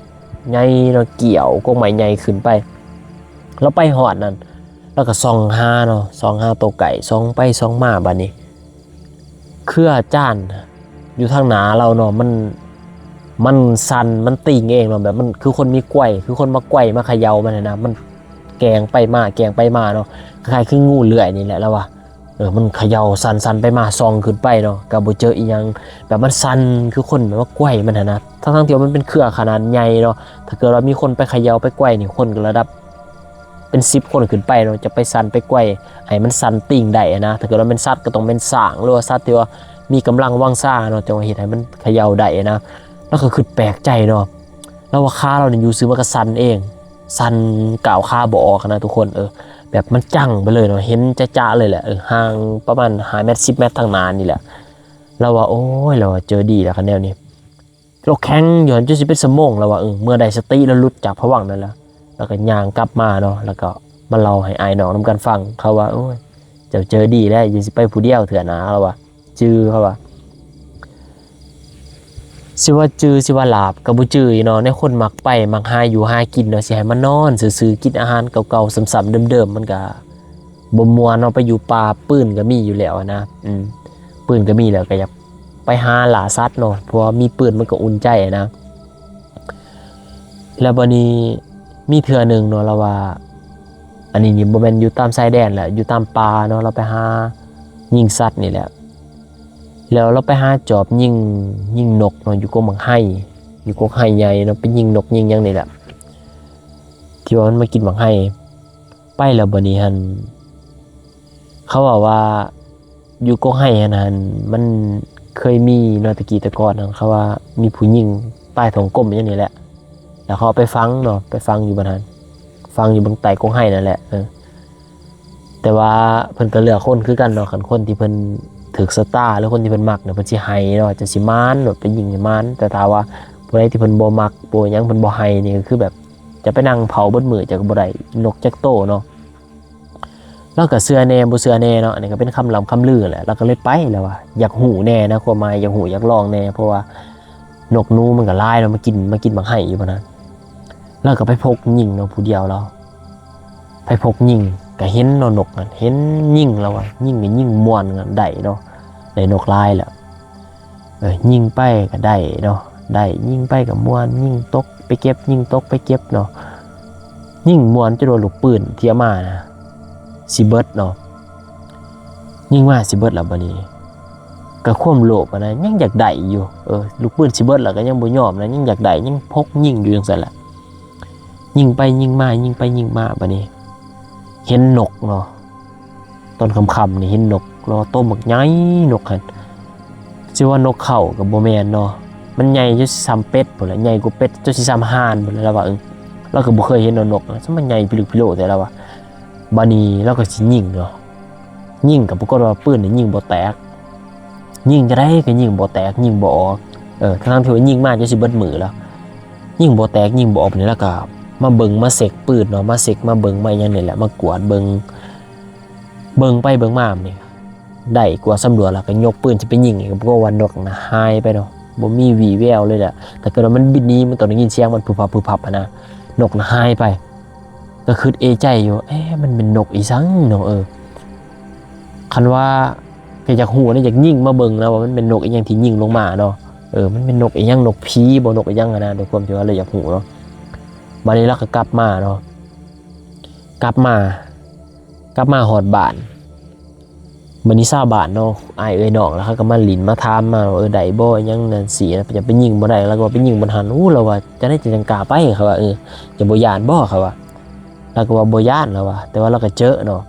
ใหญ่เนาะเกี่ยวกกไม้ใหญ่ขึ้นไปแล้วไปฮอดนั่นแล้วก็ส่องหาเนาะส่องหาตัวไก่ส่องไปส่องมาบัดนี้เครือจ้านอยู่ทางหน้าเราเนาะมันสั่นมันติ่งเองเนาะแบบมันคือคนมีไกวคือคนมาไกวมาเขย่ามันนะมันแกงไปมาเนาะคล้ายๆคืองูเลื่อยนี่แหละแล้วว่ะมันเขย่าสั่นไปมาซองขึ้นไปเนาะก็บ่เจออีหยังแบบมันสั่นคือคนแบบว่าไกวมันนะทั้งที่มันเป็นเครือขนาดใหญ่เนาะถ้าเกิดว่ามีคนไปเขย่าไปไกวนี่คนก็ระดับเป็น10 คนขึ้นไปเนาะจะไปสั่นไปไกวให้มันสั่นติ่งได้นะถ้าเกิดว่าเป็นสัตว์ก็ต้องเป็นสร้างหรือว่าสัตว์ที่ว่ามีกำลังวังซ่าเนาะจังว่าเฮ็ดให้มันเขย่าได้นะแล้วก็คือแปลกใจเนาะแล้วว่าขาเราเนี่ยอยู่ซื้อมันก็สั่นเองสั่นก่าวขาบ่ออกนะทุกคนแบบมันจังไปเลยเนาะเห็นจ้าๆเลยแหละห่างประมาณ5 เมตร 10 เมตรทางนานนี่แหละเราว่าโอ้ยเราเจอดีแล้วคันแนวนี้เราแข็งอยู่จนสิเป็นสมองเราว่าเมื่อใดสติแล้วหลุดจากภวังค์นั่นแล้วก็ย่างกลับมาเนาะแล้วก็มาเล่าให้อ้ายน้องนำกันฟังเขาว่าโอ้ยเจ้าเจอดีแล้วอย่าสิไปผู้เดียวเถื่อนะเราว่าจื้อเขาว่าสิว่าจื้อสิว่าหลาบก็บ่จื้อเนาะในคนมักไปมักหาอยู่หากินเนาะสิให้มันนอนซื่อๆกินอาหารเก่าๆซ้ำๆเดิมๆมันก็บ่ม่วนเนาะไปอยู่ป่าปืนก็มีอยู่แล้วนะปืนก็มีแล้วก็อยากไปหาล่าสัตว์เนาะเพราะว่ามีปืนมันก็อุ่นใจนะแล้วบัดนี้มีเทื่อนึงเนาะเราว่าอันนี้นี่บ่แม่นอยู่ตามชายแดนแหละอยู่ตามป่าเนาะเราไปหายิงสัตว์นี่แหละแล้วเราไปหาจอบยิงนกเนาะอยู่กงบังไห้อยู่กงไห้ใหญ่เนาะไปยิงนกยิงหยังนี่แหละที่ว่ามันมากินบังไห้ไปแล้วบัดนี้หั่นเขาบอกว่าอยู่กงไห้หั่นมันเคยมีเนาะตะกี้แต่ก่อนเขาว่ามีผู้หญิงใต้ท้องกลมอย่างนี้แหละแล้วเขาไปฟังเนาะไปฟังอยู่บัดนั้นฟ ฟังอยู่เบิ่งใต้กงไห้นั่นแหละแต่ว่าเพิ่นก็เลือกคนคือกันเนาะคันคนที่เพิ่นถูกสตาร์หรือคนที่เพิ่นมักเนี่ยเพิ่นสิให้เนาะจะสิมานแบบไปยิงให้มานแต่ถ้าว่าผู้ใดที่เพิ่นบ่มักบ่หยังเพิ่นบ่ให้นี่ก็คือแบบจะไปนั่งเผาเบิดมื้อจะก็บ่ได้นกจักโตเนาะแล้วก็เชื่อแน่บ่เชื่อแน่เนาะอันนี้ก็เป็นคำล่ำคำลือแหละแล้วก็เลยไปแล้วว่าอยากหูแน่นะความหมายอยากหูอยากลองแน่เพราะว่านกหนูมันก็หลายเนาะมากินบักไห้อยู่บ่นั้นแล้วก็ไปพกยิงเนาะผู้เดียวเราไปพกยิงก็เห็นเนาะนกนั่นเห็นยิงแล้วว่ายิงก็ยิงม่วนกันได้เนาะได้นกลายแล้วยิงไปก็ได้เนาะได้ยิงไปก็ม่วนยิงตกไปเก็บยิงตกไปเก็บเนาะยิงม่วนจะโดนลูกปืนเที่ยมานะสิเบิดเนาะยิงมาสิเบิดแล้วบัดนี้ก็ความโลภนะยังอยากได้อยู่ลูกปืนสิเบิดแล้วก็ยังบ่ยอมนะยังอยากได้ยังพกยิงอยู่จังซั่นแหละยิงไปยิงมายิงไปยิงมาบัดนี้เห็นนกเนาะตอนค่ำๆนี่เห็นนกรอต้มบักใหญ่นกหั่นชื่อว่านกเขากับบ่แม่นเนาะมันใหญ่จนสิซ้ำเป็ดพุ่นแหละใหญ่กว่าเป็ดจนสิซ้ำห่านพุ่นแล้วว่าเราก็บ่เคยเห็นนกนะมันใหญ่พิลึกพิโลแต่แล้วว่าบัดนี้เราก็สิยิงเนาะยิงก็ปรากฏว่าปืนนี่ยิงบ่แตกยิงจะได้ก็ยิงบ่แตกยิงบ่ออกทั้งที่ว่ายิงมาจนสิเบิดมือแล้วยิงบ่แตกยิงบ่ออกนี่แล้วก็มาเบิ่งมาเสกปืนเนาะมาเสกมาเบิ่งมาอย่างนี้แหละมากวาดเบิ่งไปเบิ่งมานี่ได้กว่าสำรวจแล้วก็ยกปืนสิไปยิงอีกก็ว่านกน่ะหายไปเนาะบ่มีวี่แววเลยแหละแต่เกิดว่ามันบินหนีมันต้องได้ยินเสียงมันพึบพับนะนกน่ะหายไปก็คือใจอยู่มันเป็นนกอีสังเนาะคันว่าอยากฮู้นี่อยากยิงมาเบิ่งแล้วว่ามันเป็นนกอีหยังที่ยิงลงมาเนาะมันเป็นนกอีหยังนกผีบ่นกอีหยังนะโดยความที่ว่าเลยอยากฮู้เนาะบัดนี้เราก็กลับมาเนาะกลับมาฮอดบ้านบัดนี้ชาวบ้านเนาะอ้ายน้องแล้วเขาก็มาหลินมาถามมาได้บ่อีหยังนั่นสิจะไปยิงบ่ได้แล้วก็ไปยิงบ่ทันเราว่าจะได้จังกล้าไปเขาว่าจะบ่ย้านบ่เขาว่าแล้วก็ว่าบ่ย้านแล้วว่าแต่ว่าเราก็เจอเนาะ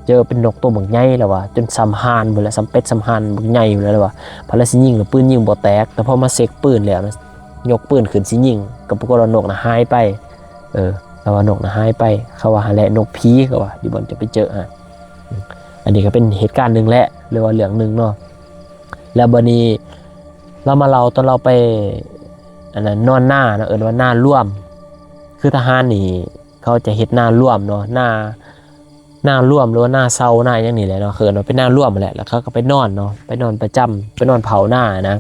เจอเป็นนกตัวบักใหญ่แล้วว่าจนซ้ำห่านพุ่นแล้วซ้ำเป็ดซ้ำห่านบักใหญ่อยู่แล้วว่าพอแล้วสิยิงแล้วปืนยิงบ่แตกแต่พอมาเซ็กปืนแล้วนะยกปืนขึ้นสิยิงก็ปรากฏว่านกน่ะหายไปแล้วว่านกน่ะหายไปเขาว่าหาแหละนกผีเขาว่าอยู่บ่จะไปเจออันนี้ก็เป็นเหตุการณ์นึงแหละหรือว่าเรื่องนึงเนาะแล้วบัดนี้เรามาเล่าตอนเราไปอันนั้นนอนหน้าเนาะว่าหน้าร่วมคือทหารนี่เขาจะเฮ็ดหน้าร่วมเนาะหน้าร่วมหรือว่าหน้าเซาหน้าอย่างนี้แหละเนาะคือเราเป็นหน้าร่วมแหละแล้วเขาก็ไปนอนเนาะไปนอนประจำไปนอนเผาหน้านะ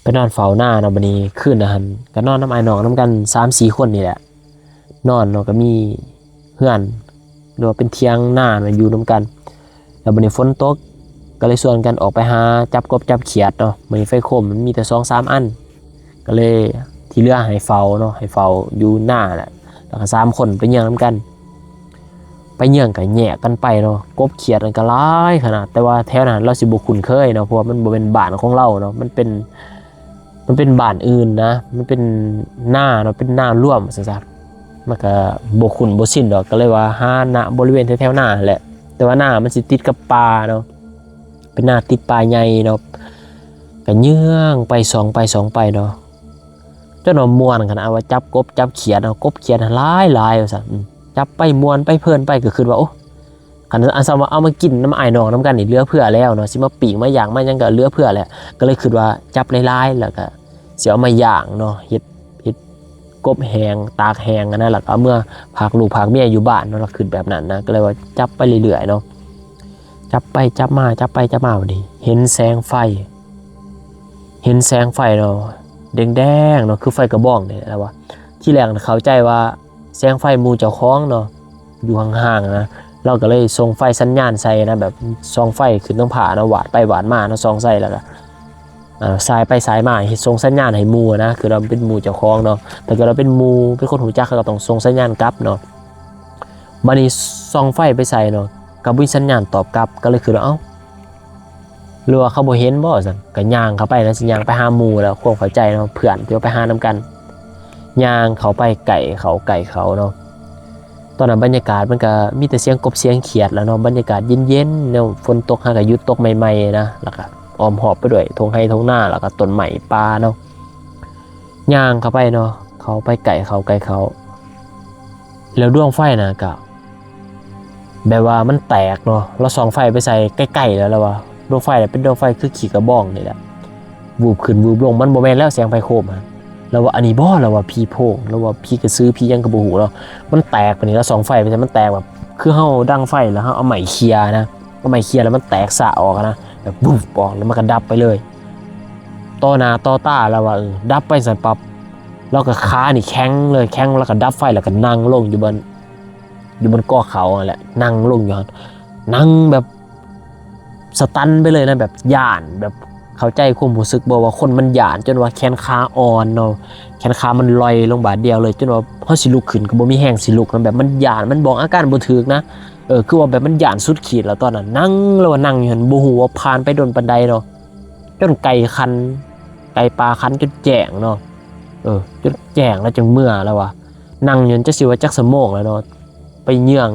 ไปนอนเฝ้าหน้าเนาะบัดนี้คืนนั้นก็นอนน้ำไอ้น้องน้ำกัน 3-4 คนนี่แหละนอนเนาะก็มีเพื่อนหรือว่าเป็นเที่ยงหน้ามันอยู่น้ำกันแล้วบัดนี้ฝนตกก็เลยชวนกันออกไปหาจับกบจับเขียดเนาะบัดนี้ไฟโคมมันมีแต่ 2-3 อันก็เลยที่เหลือให้เฝ้าเนาะให้เฝ้าอยู่หน้าแหละแล้วก็3 คนไปเยี่ยงน้ำกันไปเยี่ยงกันแยกกันไปเนาะกบเขียดมันก็หลายขนาดแต่ว่าแถวนั้นเราสิบ่คุ้นเคยเนาะเพราะว่ามันบ่เป็นบ้านของเราเนาะมันเป็นบ้านอื่นนะมันเป็นหน้าเนาะเป็นหน้าร่วมซั่นๆมันก็บ่คุ้นบ่ชินดอกก็เลยว่าหาหน้าบริเวณแถวๆหน้าแหละแต่ว่าหน้ามันสิติดกับป่าเนาะเป็นหน้าติดป่าใหญ่เนาะก็เยื่องไปสองไปเนาะจนว่าม่วนขนาดว่าจับกบจับเขียดเนาะกบเขียดหลายว่าซั่นจับไปม่วนไปเพลินไปก็คือว่าโอ้คันอันซะว่าเอามากินน้ำอ้ายน้องน้ำกันนี่เหลือเพื่อแล้วเนาะสิมาปีกมาย่างมาหยังก็เหลือเพื่อแหละก็เลยคิดว่าจับหลายๆแล้วก็สิเอามาย่างเนาะเฮ็ดกบแห้งตากแห้งอันนั้นแล้วก็เอาเมื่อพากลูกพากเมียอยู่บ้านเนาะเราคิดแบบนั้นนะก็เลยว่าจับไปเรื่อยๆเนาะจับไปจับมาพอดีเห็นแสงไฟเนาะแดงๆเนาะคือไฟกระบอกนี่แหละว่าที่แรกเข้าใจว่าแสงไฟหมู่เจ้าของเนาะอยู่ห่างๆนะเราก็เลยส่งไฟสัญญาณใส่นะแบบส่องไฟขึ้นต้องผ่านะหวาดไปหวาดมานะส่องใส่แล้วก็สายไปสายมาเฮ็ดส่งสัญญาณให้หมู่นะคือเราเป็นหมู่เจ้าของเนาะแต่ก็เราเป็นหมู่เป็นคนหูจักเราต้องส่งสัญญาณกลับเนาะบัดนี้ส่องไฟไปใส่เนาะก็บ่มีสัญญาณตอบกลับก็เลยคือว่าหรือว่าเขาบ่เห็นบ่ซั่นก็ย่างเข้าไปนะสิย่างไปหาหมู่แล้วความเข้าใจเนาะเพื่อนที่ว่าไปหานำกันย่างเขาไปไก่เขาเนาะตอนนั้นบรรยากาศมันก็มีแต่เสียงกบเสียงเขียดแล้วเนาะบรรยากาศเย็นๆเนาะฝนตกหาก็หยุดตกใหม่ๆนะแล้วก็อ้อมหอบไปด้วยทงไห้ทงหน้าแล้วก็ต้นไม้ป่าเนาะย่างเข้าไปเนาะเขาไปไก่เขา แล้วดวงไฟนะก็แบบว่ามันแตกเนาะเราส่องไฟไปใส่ใกล้ๆแล้วว่าดวงไฟเนี่ยเป็นดวงไฟคือขีกระบองนี่แหละวูบขึ้นวูบลงมันบ่แม่นแล้วแสงไฟโคมฮะแล้วว่าอันนี้บ่แล้วว่าพี่โพงแล้วว่าพี่กระซื้อพี่ยังกระบูหูแล้วมันแตกไปนี่แล้วส่องไฟไปใส่มันแตกแบบคือเฮาดังไฟแล้วเฮาเอาไม้เคลียร์นะเอาไม้เคลียร์แล้วมันแตกสะออกนะแบบบุบออกแล้วมันก็ดับไปเลยต่อหน้าต่อตาแล้วว่าดับไปสั่นปั๊บแล้วก็ขานี่แข็งเลยแข็งแล้วก็ดับไฟแล้วก็นั่งลงอยู่บนก้อเขาแหละนั่งลงอยู่นั่งแบบสตันไปเลยนะแบบย่านแบบเข้าใจความรู้สึกบอกว่าคนมันย่านจนว่าแขนขาอ่อนเนาะแขนขามันลอยลงบาดเดียวเลยจนว่าพอสิลุกขึ้นก็บ่มีแห้งสิลุกนะแบบมันย่านมันบอกอาการบ่ถูกนะคือว่าแบบมันย่านสุดขีดแล้วตอนนั้นนั่งแล้วว่านั่งอยู่หั่นบ่ฮู้ว่าผ่านไปโดนปานใดเนาะจนไก่คันไก่ปลาคันจนแจ้งเนาะจนแจ้งแล้วจังเมื่อแล้วว่ะนั่งอยู่จะสิว่าจักสมองแล้วเนาะไปเยื่อง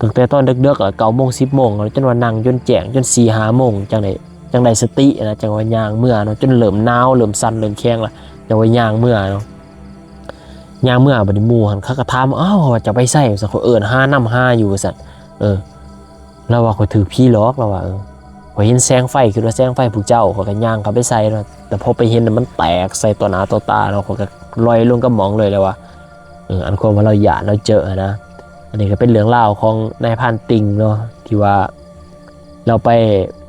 ตั้งแต่ตอนดึกๆอ่ะ9 โมง 10 โมงจนว่านั่งจนแจ้งจน4 5 โมงจังไดสตินะจังว่าย่างเมื่อเนาะจนเริ่มหนาวเริ่มสั่นเริ่มแข็งละจังว่าย่างเมื่อเนาะย่างเมื่อบัดนี้หมู่หันเขาก็ถามอ้าวจะไปไสซะเขาเอิ้นหาน้ำหาอยู่ซั่นแล้วว่าเขาถือพี่ล็อกแล้วว่าเขาเห็นแสงไฟคือว่าแสงไฟพวกเจ้าเขาก็ย่างเขาไปใส่เนาะแต่พอไปเห็นมันแตกใส่ต่อหน้าต่อตาเนาะเขาก็ลอยลงกระหม่อมเลยเลยว่าอันความว่าเราหยาดเราเจอนะอันนี้ก็เป็นเรื่องเล่าของนายพรานติงเนาะที่ว่าเราไป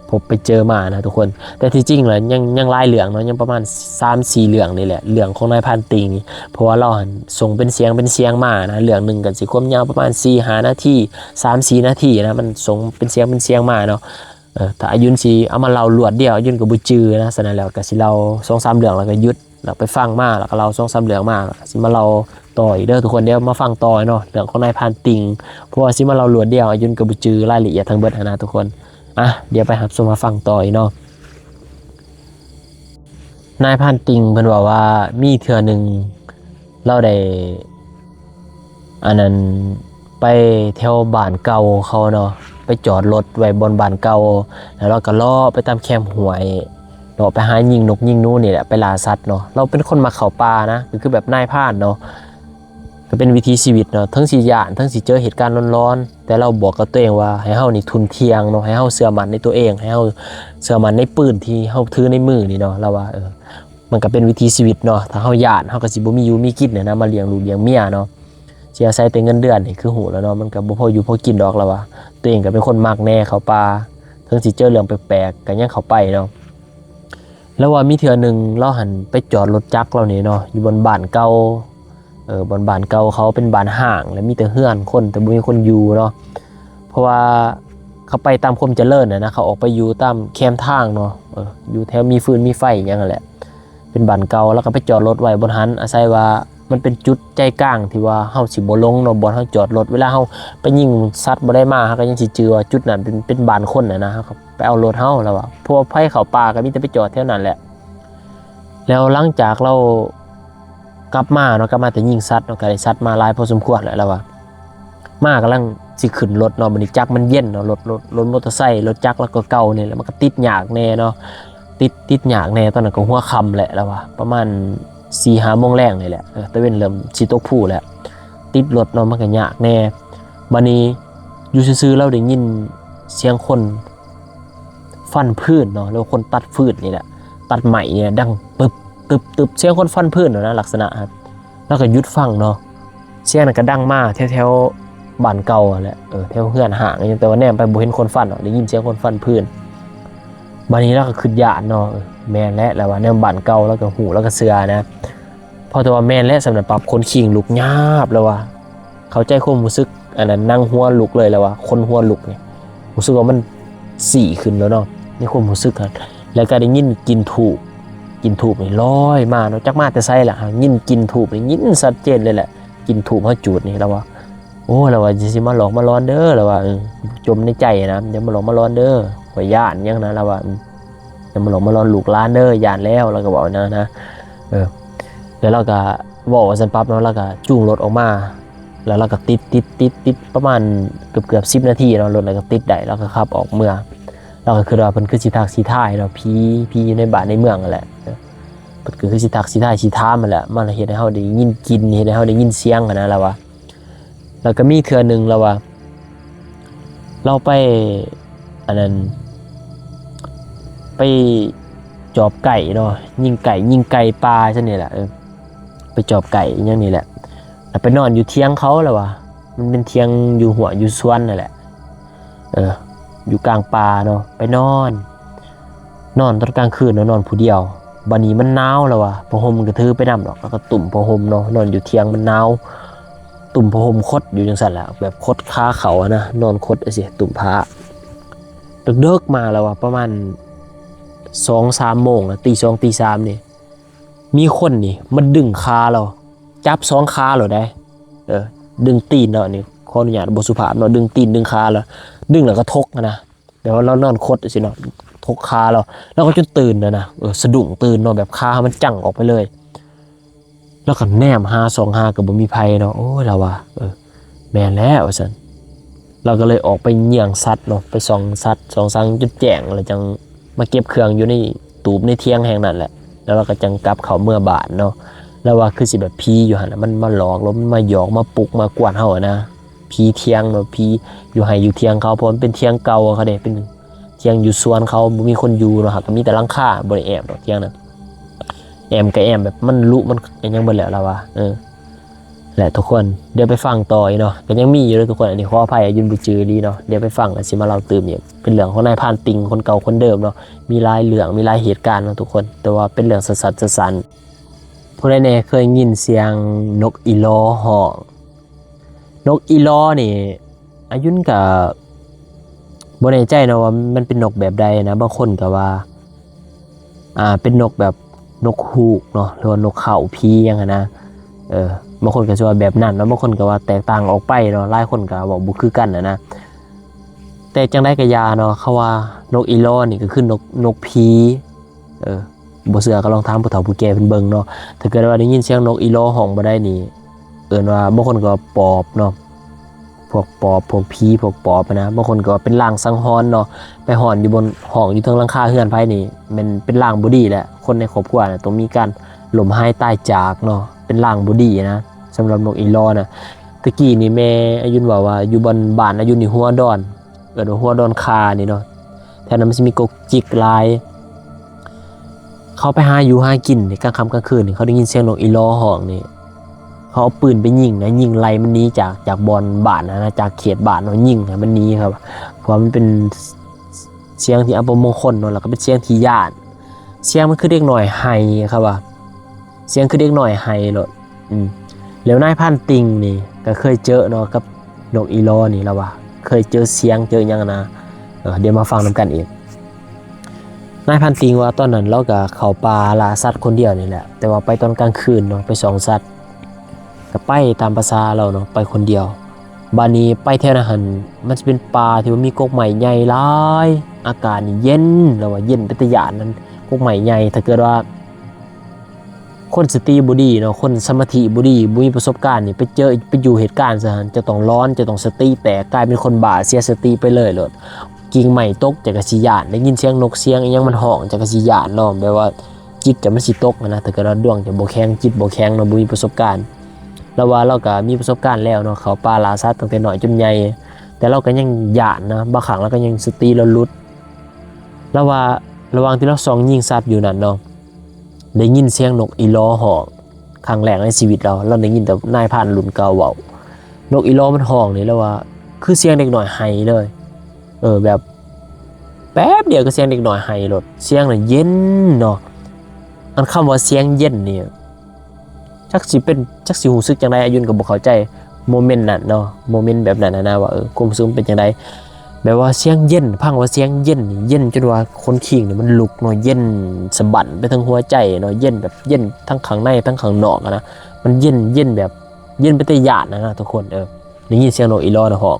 พบไปเจอมานะทุกคนแต่ที่จริงเลยยังหลายเรื่องเนาะยังประมาณ3-4 เรื่องนี่แหละเรื่องของนายพรานติงเพราะว่าเราส่งเป็นเสียงมานะเรื่องหนึ่งกันสิความยาวประมาณ4-5 นาที3-4 นาทีนะมันส่งเป็นเสียงมาเนาะถ้าอายุนสิเอามาเล่ารวดเดียวอายุนก็บ่จือนะฉะนั้นแล้วก็สิเรา2-3 เรื่องแล้วก็หยุดแล้วไปฟังมาแล้วก็เรา2-3 เรื่องมาสิมาเราต่ออีกเด้อทุกคนเดี๋ยวมาฟังต่อเนาะเรื่องของนายพรานติงเพราะว่าสิมาเรารวดเดียวอายุนก็บ่จือรายละเอียดทั้งเบิดนะทุกคนเดี๋ยวไปรับชมมาฟังต่ออีกเนาะนายพรานติงเพิ่นว่ามีเทื่อนึงเราได้อันนั้นไปแถวบ้านเก่าเขาเนาะไปจอดรถไว้บนบ้านเก่าแล้วเราก็ล่อไปตามแคมป์ห้วยเนาะไปหายิงนกยิงนูนี่แหละไปล่าสัตว์เนาะเราเป็นคนมาเข้าป่านะคือแบบนายพรานเนาะก็เป็นวิถีชีวิตเนาะทั้งสิย้านทั้งสิเจอเหตุการณ์ร้อนๆแต่เราบอกกับตัวเองว่าให้เฮานี่ทุนเทียงเนาะให้เฮาเชื่อมั่นในตัวเองให้เฮาเชื่อมั่นในปืนที่เฮาถือในมือนี่เนาะเราว่ามันก็เป็นวิถีชีวิตเนาะถ้าเฮาย้านเฮาก็สิบ่มีอยู่มีกินเนี่ยนะมาเลี้ยงลูกเลี้ยงเมียเนาะเสียใส่แต่เงินเดือนนี่คือหูแล้วเนาะมันก็บ่พออยู่พอกินดอกแล้วว่าตัวเองก็เป็นคนมักแน่เข้าป่าทั้งสิเจอเรื่องแปลกๆก็ยังเข้าไปเนาะแล้วว่ามีเทื่อนึงเราหันไปจอดรถจักรเรานี่เนาะอยู่บนบ้านเก่าบนบ้านเก่าเขาเป็นบ้านห่างและมีแต่เฮือนคนแต่บ่มีคนอยู่เนาะเพราะว่าเขาไปตามความเจริญนะเขาออกไปอยู่ตามแคมทางเนาะอยู่แถวมีฟืนมีไฟอย่างนั้นแหละเป็นบ้านเก่าแล้วก็ไปจอดรถไว้บนหันอาศัยว่ามันเป็นจุดใจกลางที่ว่าเฮาสิบ่ลงเนาะบ่เฮาจอดรถเวลาเฮาไปยิงสัตว์บ่ได้มาเฮาก็ยังสิเจอว่าจุดนั้นเป็นบ้านคนนะครับไปเอารถเฮาแล้วว่าพวกไผเข้าป่าก็มีแต่ไปจอดแถวนั้นแหละแล้วหลังจากเรากลับมาเนาะกลับมาแต่ยิงสัตว์เนาะก็ได้สัตว์มาหลายพอสมควรแล้วว่ามากํลังสิขึ้นรถเนาะบัดนี้จักรมันเย็นเนาะรถมอเตอร์ไซค์รถจักรแล้วก็เก่านี่แหละมันก็ติดยากแน่เนาะติดยากแน่ตอนนั้นก็หัวค่ำแหละแล้วว่าประมาณ4-5 โมงแรงนี่แหละตะเว้นเริ่มสิตกผู้แล้วติดรถเนาะมันก็ยากแน่บัดนี้อยู่ซื่อๆเราได้ยินเสียงคนฟันพืชเนาะแล้วคนตัดฟืนนี่แหละตัดไม้เนี่ยดังปึ๊บตึบเสียงคนฟันพืชเนาะนะลักษณะครับแล้วก็หยุดฟังเนาะเสียงนั้นก็ดังมาแถวบ้านเก่าแหละแถวเฮือนห่างแต่ว่าแนมไปบ่เห็นคนฟันเนาะได้ยินเสียงคนฟันพืชบัดนี้เราก็ขึ้นญาติเนาะแม่นแล้วว่าแนวบ้านเก่าแล้วก็หูแล้วก็เสือนะพอตัวว่าแม่นและสำหรับปรับคนขิงลุกยาบแล้วว่าเข้าใจความรู้สึกอันนั้นนั่งหัวลุกเลยแล้วว่าคนหัวลุกเนี่ยรู้สึกว่ามันสี่ขึ้นแล้วเนาะในความรู้สึกครับแล้วก็ได้ยินกินถูกนี่ลอยมาเนาะจักมาแต่ไสล่ะยินกินถูกนี่ยินชัดเจนเลยแหละกินถูกเฮาจูดนี่แล้วว่าโอ้แล้วว่าสิมาหลอกมาร้อนเด้อแล้วว่าจมในใจนะเดี๋ยวมาหลอกมาร้อนเด้อข่อยย่านยังนะแล้วว่าเดี๋ยวมาหลอกมาร้อนลูกหลานเด้อย่านแล้วก็บอกนะแล้วเราก็บอกว่าสันปั๊บเนาะแล้วก็จูงรถออกมาแล้วเราก็ติดประมาณเกือบ10 นาทีเนาะรถแล้วก็ติดได้แล้วก็ขับออกเมืองเราก็คือว่าเพิ่นคือสิทักสิท่ายเนาะพี่ในบ้านในเมืองนั่นแหละเพิ่นคือสิทักสิท่ายสิถามนั่นแหละมันเฮ็ดให้เฮาได้ยินกินเฮ็ดให้เฮาได้ยินเสียงนะแล้วว่า แล้วก็มีเทื่อนึงแล้วว่าเราไปอันนั้นไปจอบไก่เนาะยิงไก่ปลาซั่นนี่แหละไปจอบไก่อย่างนี้แหละแล้วไปนอนอยู่เทียงเขาแล้วว่ะมันเป็นเทียงอยู่หัวอยู่สวนนั่นแหละอยู่กลางป่าเนาะไปนอนตอนกลางคืนเนาะนอนผู้เดียวบัดนี้มันหนาวแล้วว่ะผ้าห่มก็ถือไปนำดอกแล้วก็ตุ่มผ้าห่มเนาะนอนอยู่เทียงมันหนาวตุ่มผ้าห่มคดอยู่จังซั่นแหละแบบคดขาเขาอะนะนอนคดสิตุ่มผ้าเดึกๆมาแล้วว่ะประมาณ 2-3 โมงนะตี 2 ตี 3นี่มีคนนี่มันดึงขาเราจับ2ขาเราได้ดึงตีนเรานี่ขออนุญาตบ่สุภาพเนาะดึงตีนดึงขาเราดึงแล้วก็ทกนะเดี๋ยวเรานอนคดสิเนาะทกขาเราแล้วก็จนตื่นนะสะดุ้งตื่นเนาะแบบขามันจั่งออกไปเลยแล้วก็แนม525ก็บ่มีภัยเนาะโอ้ยเราว่าแม่นแล้วว่าซั่นเราก็เลยออกไปเยี่ยงสัตว์เนาะไปส่องสัตว์ส่องสังจนแจ้งแล้วจังมาเก็บเครื่องอยู่ในตูบในเทียงแห่งนั้นแหละแล้วเราก็จังกลับเขาเมื่อบานเนาะแล้วว่าคือสิแบบผีอยู่หั่นน่ะมันมาหลอกแล้วมันมาหยอกมาปลุกมากวนเฮาอะนะผีเทียงเนาะผีอยู่ให้อยู่เทียงเขาเพราะมันเป็นเทียงเก่าเขาเด้เป็นเทียงอยู่สวนเขาบ่มีคนอยู่เนาะครับก็มีแต่หลังคาบ่ได้แอบดอกเทียงนั้นแอมก็แอมแบบมันลุมันยังบ่แล้วล่ะว่าแหละทุกคนเดี๋ยวไปฟังต่ออีกเนาะก็ยังมีอยู่เลยทุกคนอันนี้ขออภัยยืนบุจือดีเนาะเดี๋ยวไปฟังแล้วสิมาเล่าตื่มอีกเป็นเรื่องของนายพรานติงคนเก่าคนเดิมเนาะมีหลายเรื่องมีหลายเหตุการณ์เนาะทุกคนแต่ว่าเป็นเรื่องสันๆผู้ใดแน่เคยยินเสียงนกอีลอฮ้องนกอีลอนี่อายุนก็บ่แน่ใจเนาะว่ามันเป็นนกแบบใดนะบางคนก็ว่าเป็นนกแบบนกฮูกเนาะหรือว่านกเขาพีจังซี่นะบางคนก็จะว่าแบบนั้นแล้วบางคนก็ว่าแตกต่างออกไปเนาะหลายคนก็บอกบ่คือกันนะแต่จังได้กะยาเนาะเขาว่านกอีลอนี่ก็คือนกผีบ่เชื่อก็ลองถามผู้เฒ่าผู้แก่เพิ่นเบิ่งเนาะถ้าเกิดว่าได้ยินเสียงนกอีลอฮ้องบ่ได้นี่เอิ้นว่าบางคนก็ปอบเนาะพวกปอบพวกผีพวกปอบนะบางคนก็เป็นลางสังหรณ์เนาะไปหอนอยู่บนห้องอยู่เทิงหลังคาเรือนไผนี่มันเป็นลางบ่ดีแหละคนในครอบครัวน่ะต้องมีการล้มหายตายจากเนาะเป็นลางบ่ดีนะสำหรับนกอีลอนะตะกี้นี่แม่อายุนว่าอยู่บนบ้านอายุนี่หัวดอนหัวดอนคานี่เนาะแถวนั้นมันสิมีกกจิกลายเขาไปหาอยู่หากินในกลางค่ำกลางคืนนี่เขาได้ยินเสียงนกอีลอฮ้องนี่เขาเอาปืนไปยิงนะยิงไล่มันหนีจากบอนบ้านนะจากเขตบ้านเนาะยิงให้มันหนีครับเพราะมันเป็นเสียงที่อัปมงคลเนาะแล้วก็เป็นเสียงที่ย่านเสียงมันคือเด็กหน่อยไห้ครับว่าเสียงคือเด็กหน่อยไห้โลดแล้วนายพันติงนี่ก็เคยเจอเนาะกับนกอีลอนี่แล้วว่าเคยเจอเสียงเจอยังนะเดี๋ยวมาฟังนำกันอีกนายพันติงว่าตอนนั้นเราก็เข้าป่าล่าสัตว์คนเดียวนี่แหละแต่ว่าไปตอนกลางคืนเนาะไปส่องสัตว์ก็ไปตามภาษาเราเนาะไปคนเดียวบานี้ไปแถวนั้นหั่นมันจะเป็นป่าที่ว่ามีกกใหม่ใหญ่หลายอากาศนี่เย็นแล้วว่าเย็นเป็นตะยานนั้นกกใหม่ใหญ่ถ้าเกิดว่าคนสติบ่ดีเนาะคนสมาธิบ่ดีบ่มีประสบการณ์นี่ไปอยู่เหตุการณ์ซะหั่นจะต้องร้อนจะต้องสติแตกกลายเป็นคนบ้าเสียสติไปเลยโลดกิ่งไม้ตกจากกะสิย่านได้ยินเสียงนกเสียงอีหยังมันฮ้องจากกะสิย่านเนาะแปลว่าจิตจะมันสิตกนะถ้าเกิดว่าดวงจะบ่แข็งจิตบ่แข็งเนาะบ่มีประสบการณ์แล้วว่าเราก็มีประสบการณ์แล้วเนาะเขาป่าล่าสัตว์ตั้งแต่น้อยจนใหญ่แต่เราก็ยังย่านนะบางครั้งเราก็ยังสติเราหลุดแล้วว่าระหว่างที่เราส่องยิงสัตว์อยู่นั่นเนาะได้ยินเสียงนกอีลอฮ้องครั้งแรกในชีวิตเราได้ยินแต่นายพรานรุ่นเก่าเว้านกอีลอมันฮ้องนี่แล้วว่าคือเสียงเด็กน้อยไห้เลยแบบแป๊บเดียวก็เสียงเด็กน้อยไห้โลดเสียงน่ะเย็นเนาะอันคำว่าเสียงเย็นนี่จักสิรู้สึกจังได๋อายุนก็บ่เข้าใจโมเมนต์นั้นเนาะโมเมนต์แบบนั้นนะว่าความรู้สึกเป็นจังได๋แบบว่าเสียงเย็นพังว่าเสียงเย็นนี่เย็นจนว่าคนขิงนี่มันลุกเนาะเย็นสะบั้นไปทั้งหัวใจเนาะเย็นแบบเย็นทั้งข้างในทั้งข้างนอกนะมันเย็นแบบเย็นไปแต่ญาตินะทุกคนได้ยินเสียงนกอีลอนะฮ้อง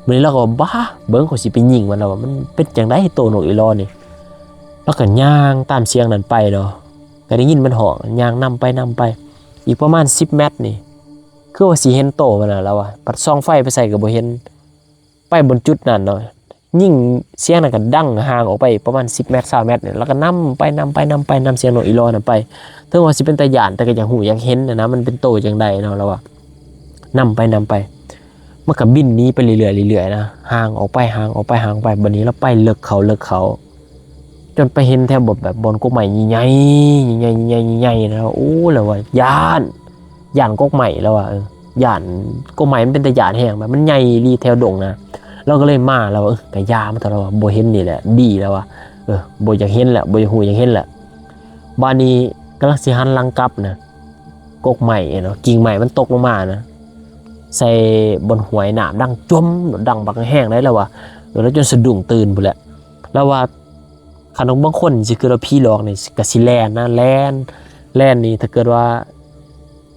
มื้อนี้เราก็บ้าเบิ่งเขาสิไปยิงมันแล้วว่ามันเป็นจังได๋โตนกอีลอนี่แล้วก็ย่างตามเสียงนั้นไปเนาะก็ได้ยินมันฮ้องย่างนำไปอีกประมาณ10 เมตรนี่คือว่าสิเห็นโตมันน่ะแล้วว่าปัดส่องไฟไปใส่ก็บ่เห็นไปบนจุดนั้นเนาะยิ่งเสียงนั้นก็ดังห่างออกไปประมาณ10 เมตร20 เมตรเนี่ยแล้วก็นำเสียงนกอีลอนั่นไปถึงว่าสิเป็นตาย่านแต่ก็อยากฮู้อยากเห็นนะมันเป็นโตจังได๋เนาะแล้วว่านำไป มันก็บินหนี้ไปเรื่อยๆเรื่อยๆนะห่างออกไปห่างออกไปห่างไปบัดนี้แล้วไปเลิกเขาจนไปเห็นแถวแบบบนกกใหม่ใหญ่ๆใหญ่ๆใหญ่ๆแล้วโอ้แล้วว่าย่านกกใหม่แล้วว่าย่านกกใหม่มันเป็นแต่ย่านแห้งแบบมันใหญ่รีแถวดงนะเราก็เลยมาแล้วก็ยามันตลอดบ่เห็นนี่แหละดีแล้วว่าบ่อยากเห็นแหละบ่อยากหูอยากเห็นแหละบ้านนี้กำลังสิหันหลังกลับนะกกใหม่เนาะกิ่งใหม่มันตกลงมานะใส่บนหวยหนามดังจมดังบักแห้งได้แล้วว่ะแล้วจนสะดุ้งตื่นพุ่นแหละแล้วว่าขนมบางคนสิคือเราพี่หลอกนี่ก็สิแล่นนะแล่นนี่ถ้าเกิดว่า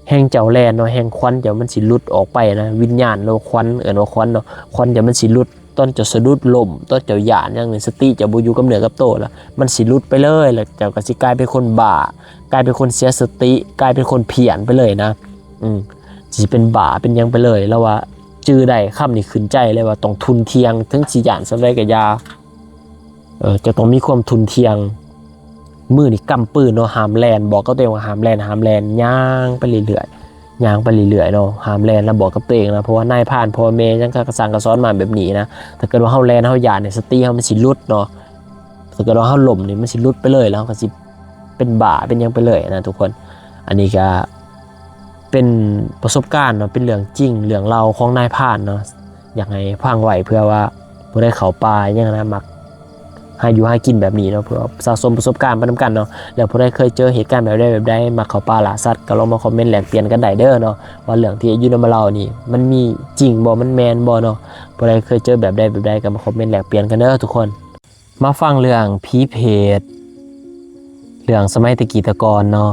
แห้งเจ้าแล่นเนาะแห้งควันเจ้ามันสิหลุดออกไปนะวิญญาณเราควันว่าควันเนาะควันเจ้ามันสิหลุดต้นจะสะดุดล้มต้นเจ้าหยาดอย่างนี้สติจะบ่อยู่กับเนื้อกับโตแล้วมันสิหลุดไปเลยแล้วเจ้าก็สิกลายเป็นคนบ้ากลายเป็นคนเสียสติกลายเป็นคนเพี้ยนไปเลยนะสิเป็นบ้าเป็นยังไปเลยแล้วว่าจื้อได้คำนี้ขึ้นใจเลยว่าต้องทุนเทียงถึงสิหยานสำไรกับยาจะต้องมีความทุนเทียงมือนี่กำปืนเนาะหามแลนบอกกับตัวเองว่าหามแลนย่างไปเรื่อยๆย่างไปเรื่อยๆเนาะหามแลนแล้วบอกกับตัวเองนะเพราะว่านายผ่านพ่อแม่ยังกระสังกระซ้อนมาแบบนี้นะถ้าเกิดว่าเฮาแลนเฮาหยาดเนี่ยสติเฮามันสิหลุดเนาะถ้าเกิดว่าเฮาหล่มนี่มันสิหลุดไปเลยแล้วก็สิเป็นบ้าเป็นยังไปเลยนะทุกคนอันนี้ก็เป็นประสบการณ์เนาะเป็นเรื่องจริงเรื่องเล่าของนายผ่านเนาะอยากให้ฟังไว้เพื่อว่าผู้ได้เข้าป่ายังนะมักให้อยู่ให้กินแบบนี้เนาะเพื่อสะสมประสบการณ์ไปนำกันเนาะแล้วผู้ใดเคยเจอเหตุการณ์แบบใดมาเข้าป่าล่าสัตว์ก็ลองมาคอมเมนต์แลกเปลี่ยนกันได้เด้อเนาะว่าเรื่องที่อยู่นำมาเล่านี่มันมีจริงบ่มันแมนบ่เนาะผู้ใดเคยเจอแบบใดก็มาคอมเมนต์แลกเปลี่ยนกันเด้อทุกคนมาฟังเรื่องผีเพจเรื่องสมัยตะกี้ตะกอนเนาะ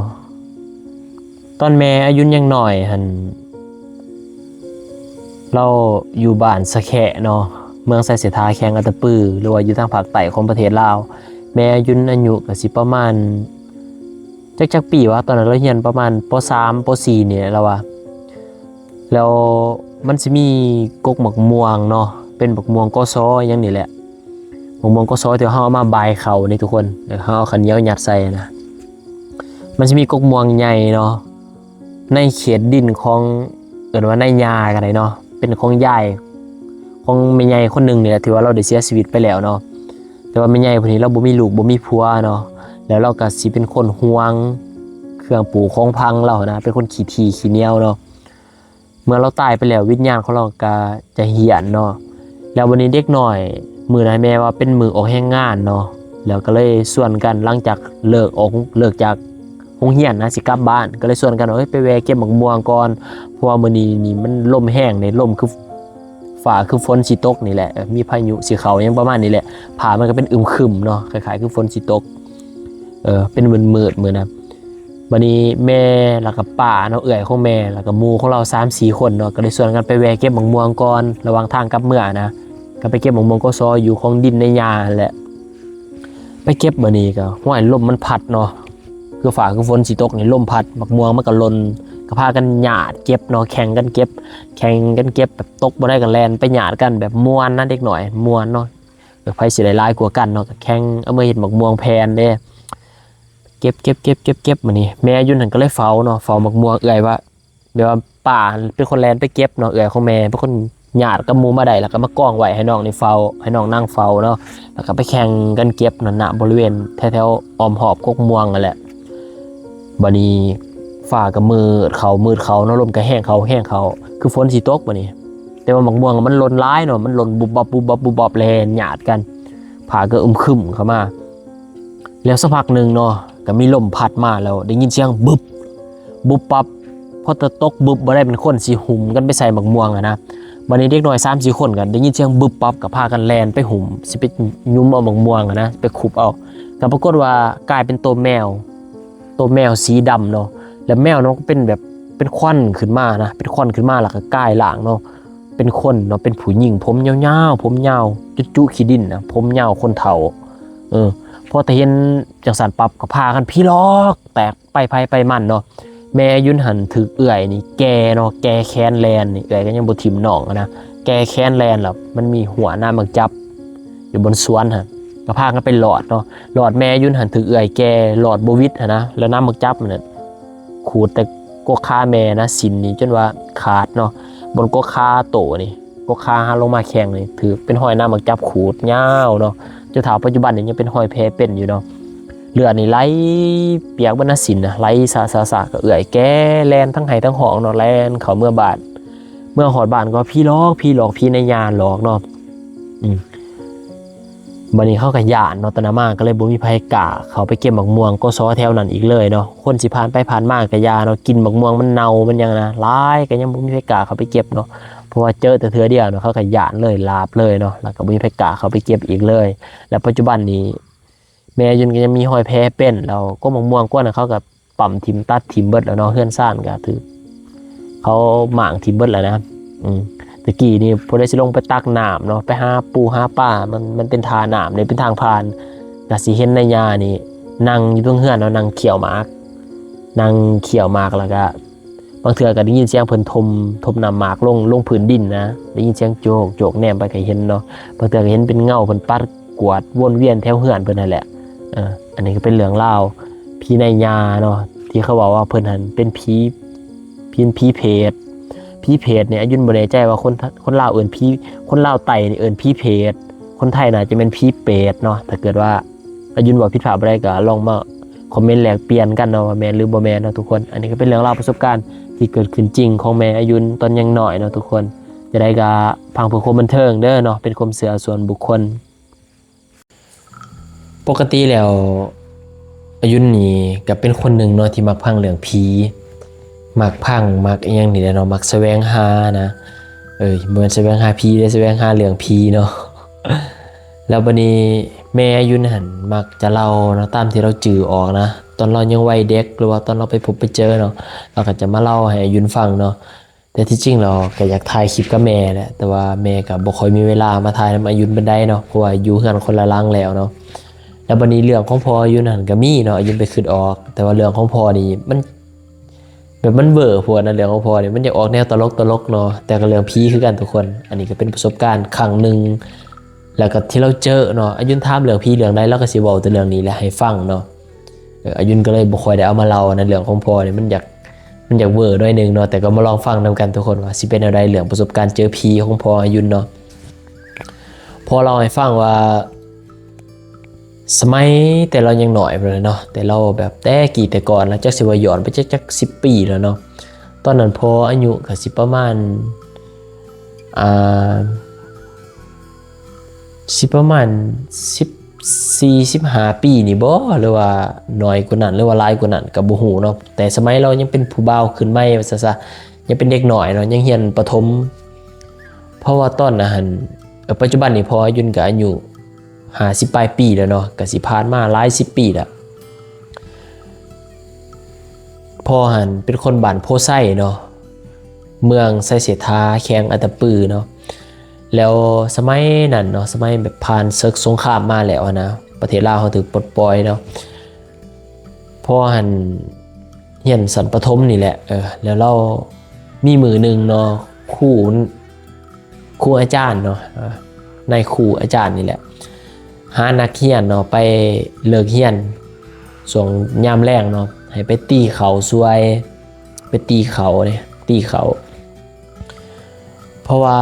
ตอนแม่อายุยังหน่อยหั่นเราอยู่บ้านสะแขะเนาะเมืองไซเสถาแข้งอัตตปือหรือว่าอยู่ทางภาคใต้ของประเทศลาวแม่อายุก็สิประมาณจักปีว่าตอนนั้นเราเรียนประมาณป.3 ป.4เนี่ยแล้วว่าแล้วมันสิมีกกหมกม่วงเนาะเป็นหมกม่วงกซออย่างนี้แหละหมกม่วงกซอที่เฮาเอามาบายเขานี่ทุกคนเดี๋ยวเฮาเอาข้าวเหนียวยัดใส่นะมันสิมีกกม่วงใหญ่เนาะในเขตดินของว่าในยากันได้เนาะเป็นของยายของแม่ใหญ่คนหนึ่งเนี่ยถือว่าเราได้เสียชีวิตไปแล้วเนาะแต่ว่าแม่ใหญ่คนนี้เราบ่มีลูกบ่มีผัวเนาะแล้วเราก็สิเป็นคนห่วงเครื่องปลูกของพังเรานะเป็นคนขี้ทีขี้เหนียวเนาะเมื่อเราตายไปแล้ววิญญาณของเราก็จะเหี่ยนเนาะแล้ววันนี้เด็กหน่อยมื้อนั้นแม่ว่าเป็นมื้อออกแรงงานเนาะแล้วก็เลยชวนกันหลังจากเลิกจากโรงเรียนนะสิกลับบ้านก็เลยชวนกันว่าไปแวะเก็บมะม่วงก่อนเพราะว่ามื้อนี้นี่มันลมแห้งในลมคือฝ่าคือฝนสิตกนี่แหละมีพายุสิเข้ายังประมาณนี้แหละผามันก็เป็นอึมครึมเนาะคล้ายๆคือฝนสิตกเป็นมืดมื้อนะวันนี้แม่แล้วก็ป้าเนาะเอื้อยของแม่แล้วก็หมู่ของเรา 3-4 คนเนาะก็เลยชวนกันไปแวะเก็บมะม่วงก่อนระหว่างทางกลับเมื่อนะก็ไปเก็บมะม่วงก็ซออยู่ของดินในยาแหละไปเก็บมื้อนี้ก็ห้วยลมมันพัดเนาะคือฝ่าคือฝนสิตกนี่ลมพัดมะม่วงมันก็หล่นก็พากันหยาดเก็บเนาะแข่งกันเก็บแบบตกบ่ได้กันแลนไปหยาดกันแบบม่วนนะเด็กหน่อยม่วนเนาะไผสิได้หลายกว่ากันเนาะก็แข่งเอามาเฮ็ดมะม่วงแพนเด้เก็บมื้อนี้แม่อยู่นั่นก็เลยเฝ้าเนาะเฝ้ามะม่วงเอื้อยว่าเดี๋ยวป้าเป็นคนแลนไปเก็บเนาะเอื้อยของแม่เป็นคนหยาดกับหมู่มาได้แล้วก็มากองไว้ให้น้องนี่เฝ้าให้น้องนั่งเฝ้าเนาะแล้วก็ไปแข่งกันเก็บนั่นน่ะบริเวณแถวๆอ้อมหอบกกม่วงนั่นแหละบัดนี้ฟ้าก็มืดเขาเนาะลมก็แห้งเขาคือฝนสิตกบัดนี้แต่ว่ามะม่วงมันหล่นหลายเนาะมันหล่นบุบบับแลนหยาดกันผาก็ครึมเข้ามาแล้วสักพักนึงเนาะก็มีลมพัดมาแล้วได้ยินเสียงบุบปั๊บพอตะตกบุบบ่ได้เป็นคนสิหุ่มกันไปใส่มะม่วงอะนะบัดนี้เด็กน้อย 3-4 คนกันได้ยินเสียงบุบปั๊บก็พากันแล่นไปหุ่มสิไปยุ้มเอามะม่วงอะนะไปขุบเอาก็ปรากฏว่ากลายเป็นตัวแมวสีดำเนาะแล้วแมวเนาะก็เป็นแบบเป็นควันขึ้นมานะเป็นควันขึ้นมาแล้วก็กลายร่างเนาะเป็นคนเนาะเป็นผู้หญิงผมยาวจุขี้ดินนะผมยาวคนเฒ่าพอแต่เห็นจังสันปรับก็พากันพี่ล็อกแตกไปมันเนาะแม่ยุนหันถือเอื่อยนี่แกเนาะแกแค้นแลนนี่เอื่อยก็ยังบ่ทิ่มน้องนะแกแค้นแลนแล้วมันมีหัวหน้ามักจับอยู่บนสวนฮะก็พากันไปหลอดเนาะหลอดแม่ยุนหันถือเอื่อยแกหลอดบ่วิดนะแล้วน้ามักจับมันขูดแต่กกขาแม่นะสินนี่จนว่าขาดเนาะบนกกขาโตนี่ กกคาหาลงมาแข็งนี่ถือเป็นห้อยน้ำมักจับขูดยาวเนาะจนถาปัจจุบันนี่ยังเป็นห้อยแผลเป็นอยู่เนาะเลือดนี่ไหลเปียกบรรณศิลป์นะไหลสาก็เอื่อยแก้แลนทั้งไห้ทั้งหองเนาะแลนเขาเมื่อบาดเมื่อหอดบานก็พี่หลอกพี่ในยานหลอกเนาะบัดนี้เขาก็ย่านเนาะตอนนั้นมาก็เลยบ่มีไผกล้าเขาไปเก็บหมักม่วงก็ซ้อแถวนั้นอีกเลยเนาะคนสิผ่านไปผ่านมาก็ยาเนาะกินหมักม่วงมันเน่ามันยังนะหลายก็ยังบ่มีไผกล้าเขาไปเก็บเนาะเพราะว่าเจอแต่เทื่อเดียวเนาะเขาก็ย่านเลยลาบเลยเนาะแล้วก็บ่มีไผกล้าเขาไปเก็บอีกเลยแล้วปัจจุบันนี้แม่ยุนก็ยังมีหอยแพ้เป็นแล้วก็หมักม่วงกว่าน่ะเขาก็ปั่มทิ่มตัดทิ่มเบิดแล้วเนาะเฮือนซ่านก็ถือเขาหม่างทิ่มเบิดแล้วนะตะกี้นี่พอได้สิลงไปตักน้ำเนาะไปหาปูหาปลามันเป็นทาน้ำเนี่ยเป็นทางผ่านก็สิเห็นในยานี่นั่งอยู่ตรงเฮือนเนาะนั่งเขียวหมากแล้วก็บางเทื่อก็ได้ยินเสียงเพิ่นทมน้ำหมากลงพื้นดินนะได้ยินเสียงโจกแนมไปก็เห็นเนาะบางเทื่อก็เห็นเป็นเงาเพิ่นปัดกวาดวนเวียนแถวเฮือนเพิ่นนั่นแหละอันนี้ก็เป็นเรื่องเล่าผีในยาเนาะที่เขาบอกว่าเพิ่นหันเป็นผีเพศพี่เพจเนี่ยอายุนบ่แน่ใจว่าคนลาวเอิ้นพี่คนลาวไต่นี่เอิ้นพี่เพจคนไทยน่าจะเป็นพี่เป็ดเนาะถ้าเกิดว่าอายุนบอกผิดพลาดบ่ได้ก็ลองมาคอมเมนต์แลกเปลี่ยนกันเนาะว่าแม่นหรือบ่แม่นเนาะทุกคนอันนี้ก็เป็นเรื่องราวประสบการณ์ที่เกิดขึ้นจริงของแม่อายุนตอนยังน้อยเนาะทุกคนจะได้ก็พังเพื่อความบันเทิงเด้อเนาะเป็นความเชื่อส่วนบุคคลปกติแล้วอายุนนี่ก็เป็นคนหนึ่งเนาะที่มักพังเรื่องผีมักพังมักอีหยังนี่แหละเนาะมักแสวงหานะเหมือนแสวงหาผีได้แสวงหาเรื่องผีเนาะ แล้วบัดนี้แม่อายุนหันมักจะเล่าเนาะตามที่เราจื้อออกนะตอนเรายังวัยเด็กหรือว่าตอนเราไปพบไปเจอเนาะเราก็จะมาเล่าให้อายุนฟังเนาะแต่ที่จริงเราก็อยากถ่ายคลิปกับแม่แหละแต่ว่าแม่ก็บ่ค่อยมีเวลามาถ่ายนำอายุนปานใดเนาะเพราะว่าอยู่เฮือนคนละหลังแล้วเนาะแล้วบัดนี้เรื่องของพ่ออายุนหันก็มีเนาะอายุนไปคิดออกแต่ว่าเรื่องของพ่อนี่มันแบบมันเบื่อพวกนั้นเรื่องของพ่อเนี่ยมันจะออกแนวตลกเนาะแต่ก็เรื่องผีคือกันทุกคนอันนี้ก็เป็นประสบการณ์ครั้งหนึ่งแล้วก็ที่เราเจอเนาะอายุนถามเรื่องผีเรื่องใดเราก็สิเว้าแต่เรื่องนี้แหละให้ฟังเนาะอายุนก็เลยบ่ค่อยได้เอามาเล่าในเรื่องของพ่อเนี่ยมันอยากเวอร์ด้วยนึงเนาะแต่ก็มาลองฟังนำกันทุกคนว่าสิเป็นอะไรเรื่องประสบการณ์เจอผีของพ่ออายุนเนาะพอเราให้ฟังว่าสมัยแต่เรายังหน่อยไปเลยเนาะแต่เราแบบแต่ก่อนแล้วจักสิว่าย้อนไปจัก10 ปีแล้วเนาะตอนนั้นพออายุก็สิประมาณ14-15 ปีนี่บ่หรือว่าน้อยกว่านั้นหรือว่าหลายกว่านั้นก็บ่ฮู้เนาะแต่สมัยเรายังเป็นผู้บ่าวขึ้นใหม่ว่าซะยังเป็นเด็กน้อยเนาะยังเรียนประถมเพราะว่าตอนนั้นปัจจุบันนี่พออายุก็อายุ50 ปลายปีแล้วเนาะก็สิผ่านมาหลาย10 ปีแล้วพ่อหันเป็นคนบ้านโพไซเนาะเมืองไซเสถาแข้งอัตตปือเนาะแล้วสมัยนั้นเนาะสมัยแบบผ่านศึกสงครามมาแล้วนะประเทศลาวเขาถูกปลดปล่อยเนาะพ่อหันเรียนสันประถมนี่แหละแล้วเรามีมือหนึ่งเนาะครูอาจารย์เนาะในครูอาจารย์นี่แหละหานักเรียนเนาะไปเลิกเรียนช่วงยามแล้งเนาะให้ไปตีเขาซวยไปตีเขาเนี่ยตีเขาเพราะว่า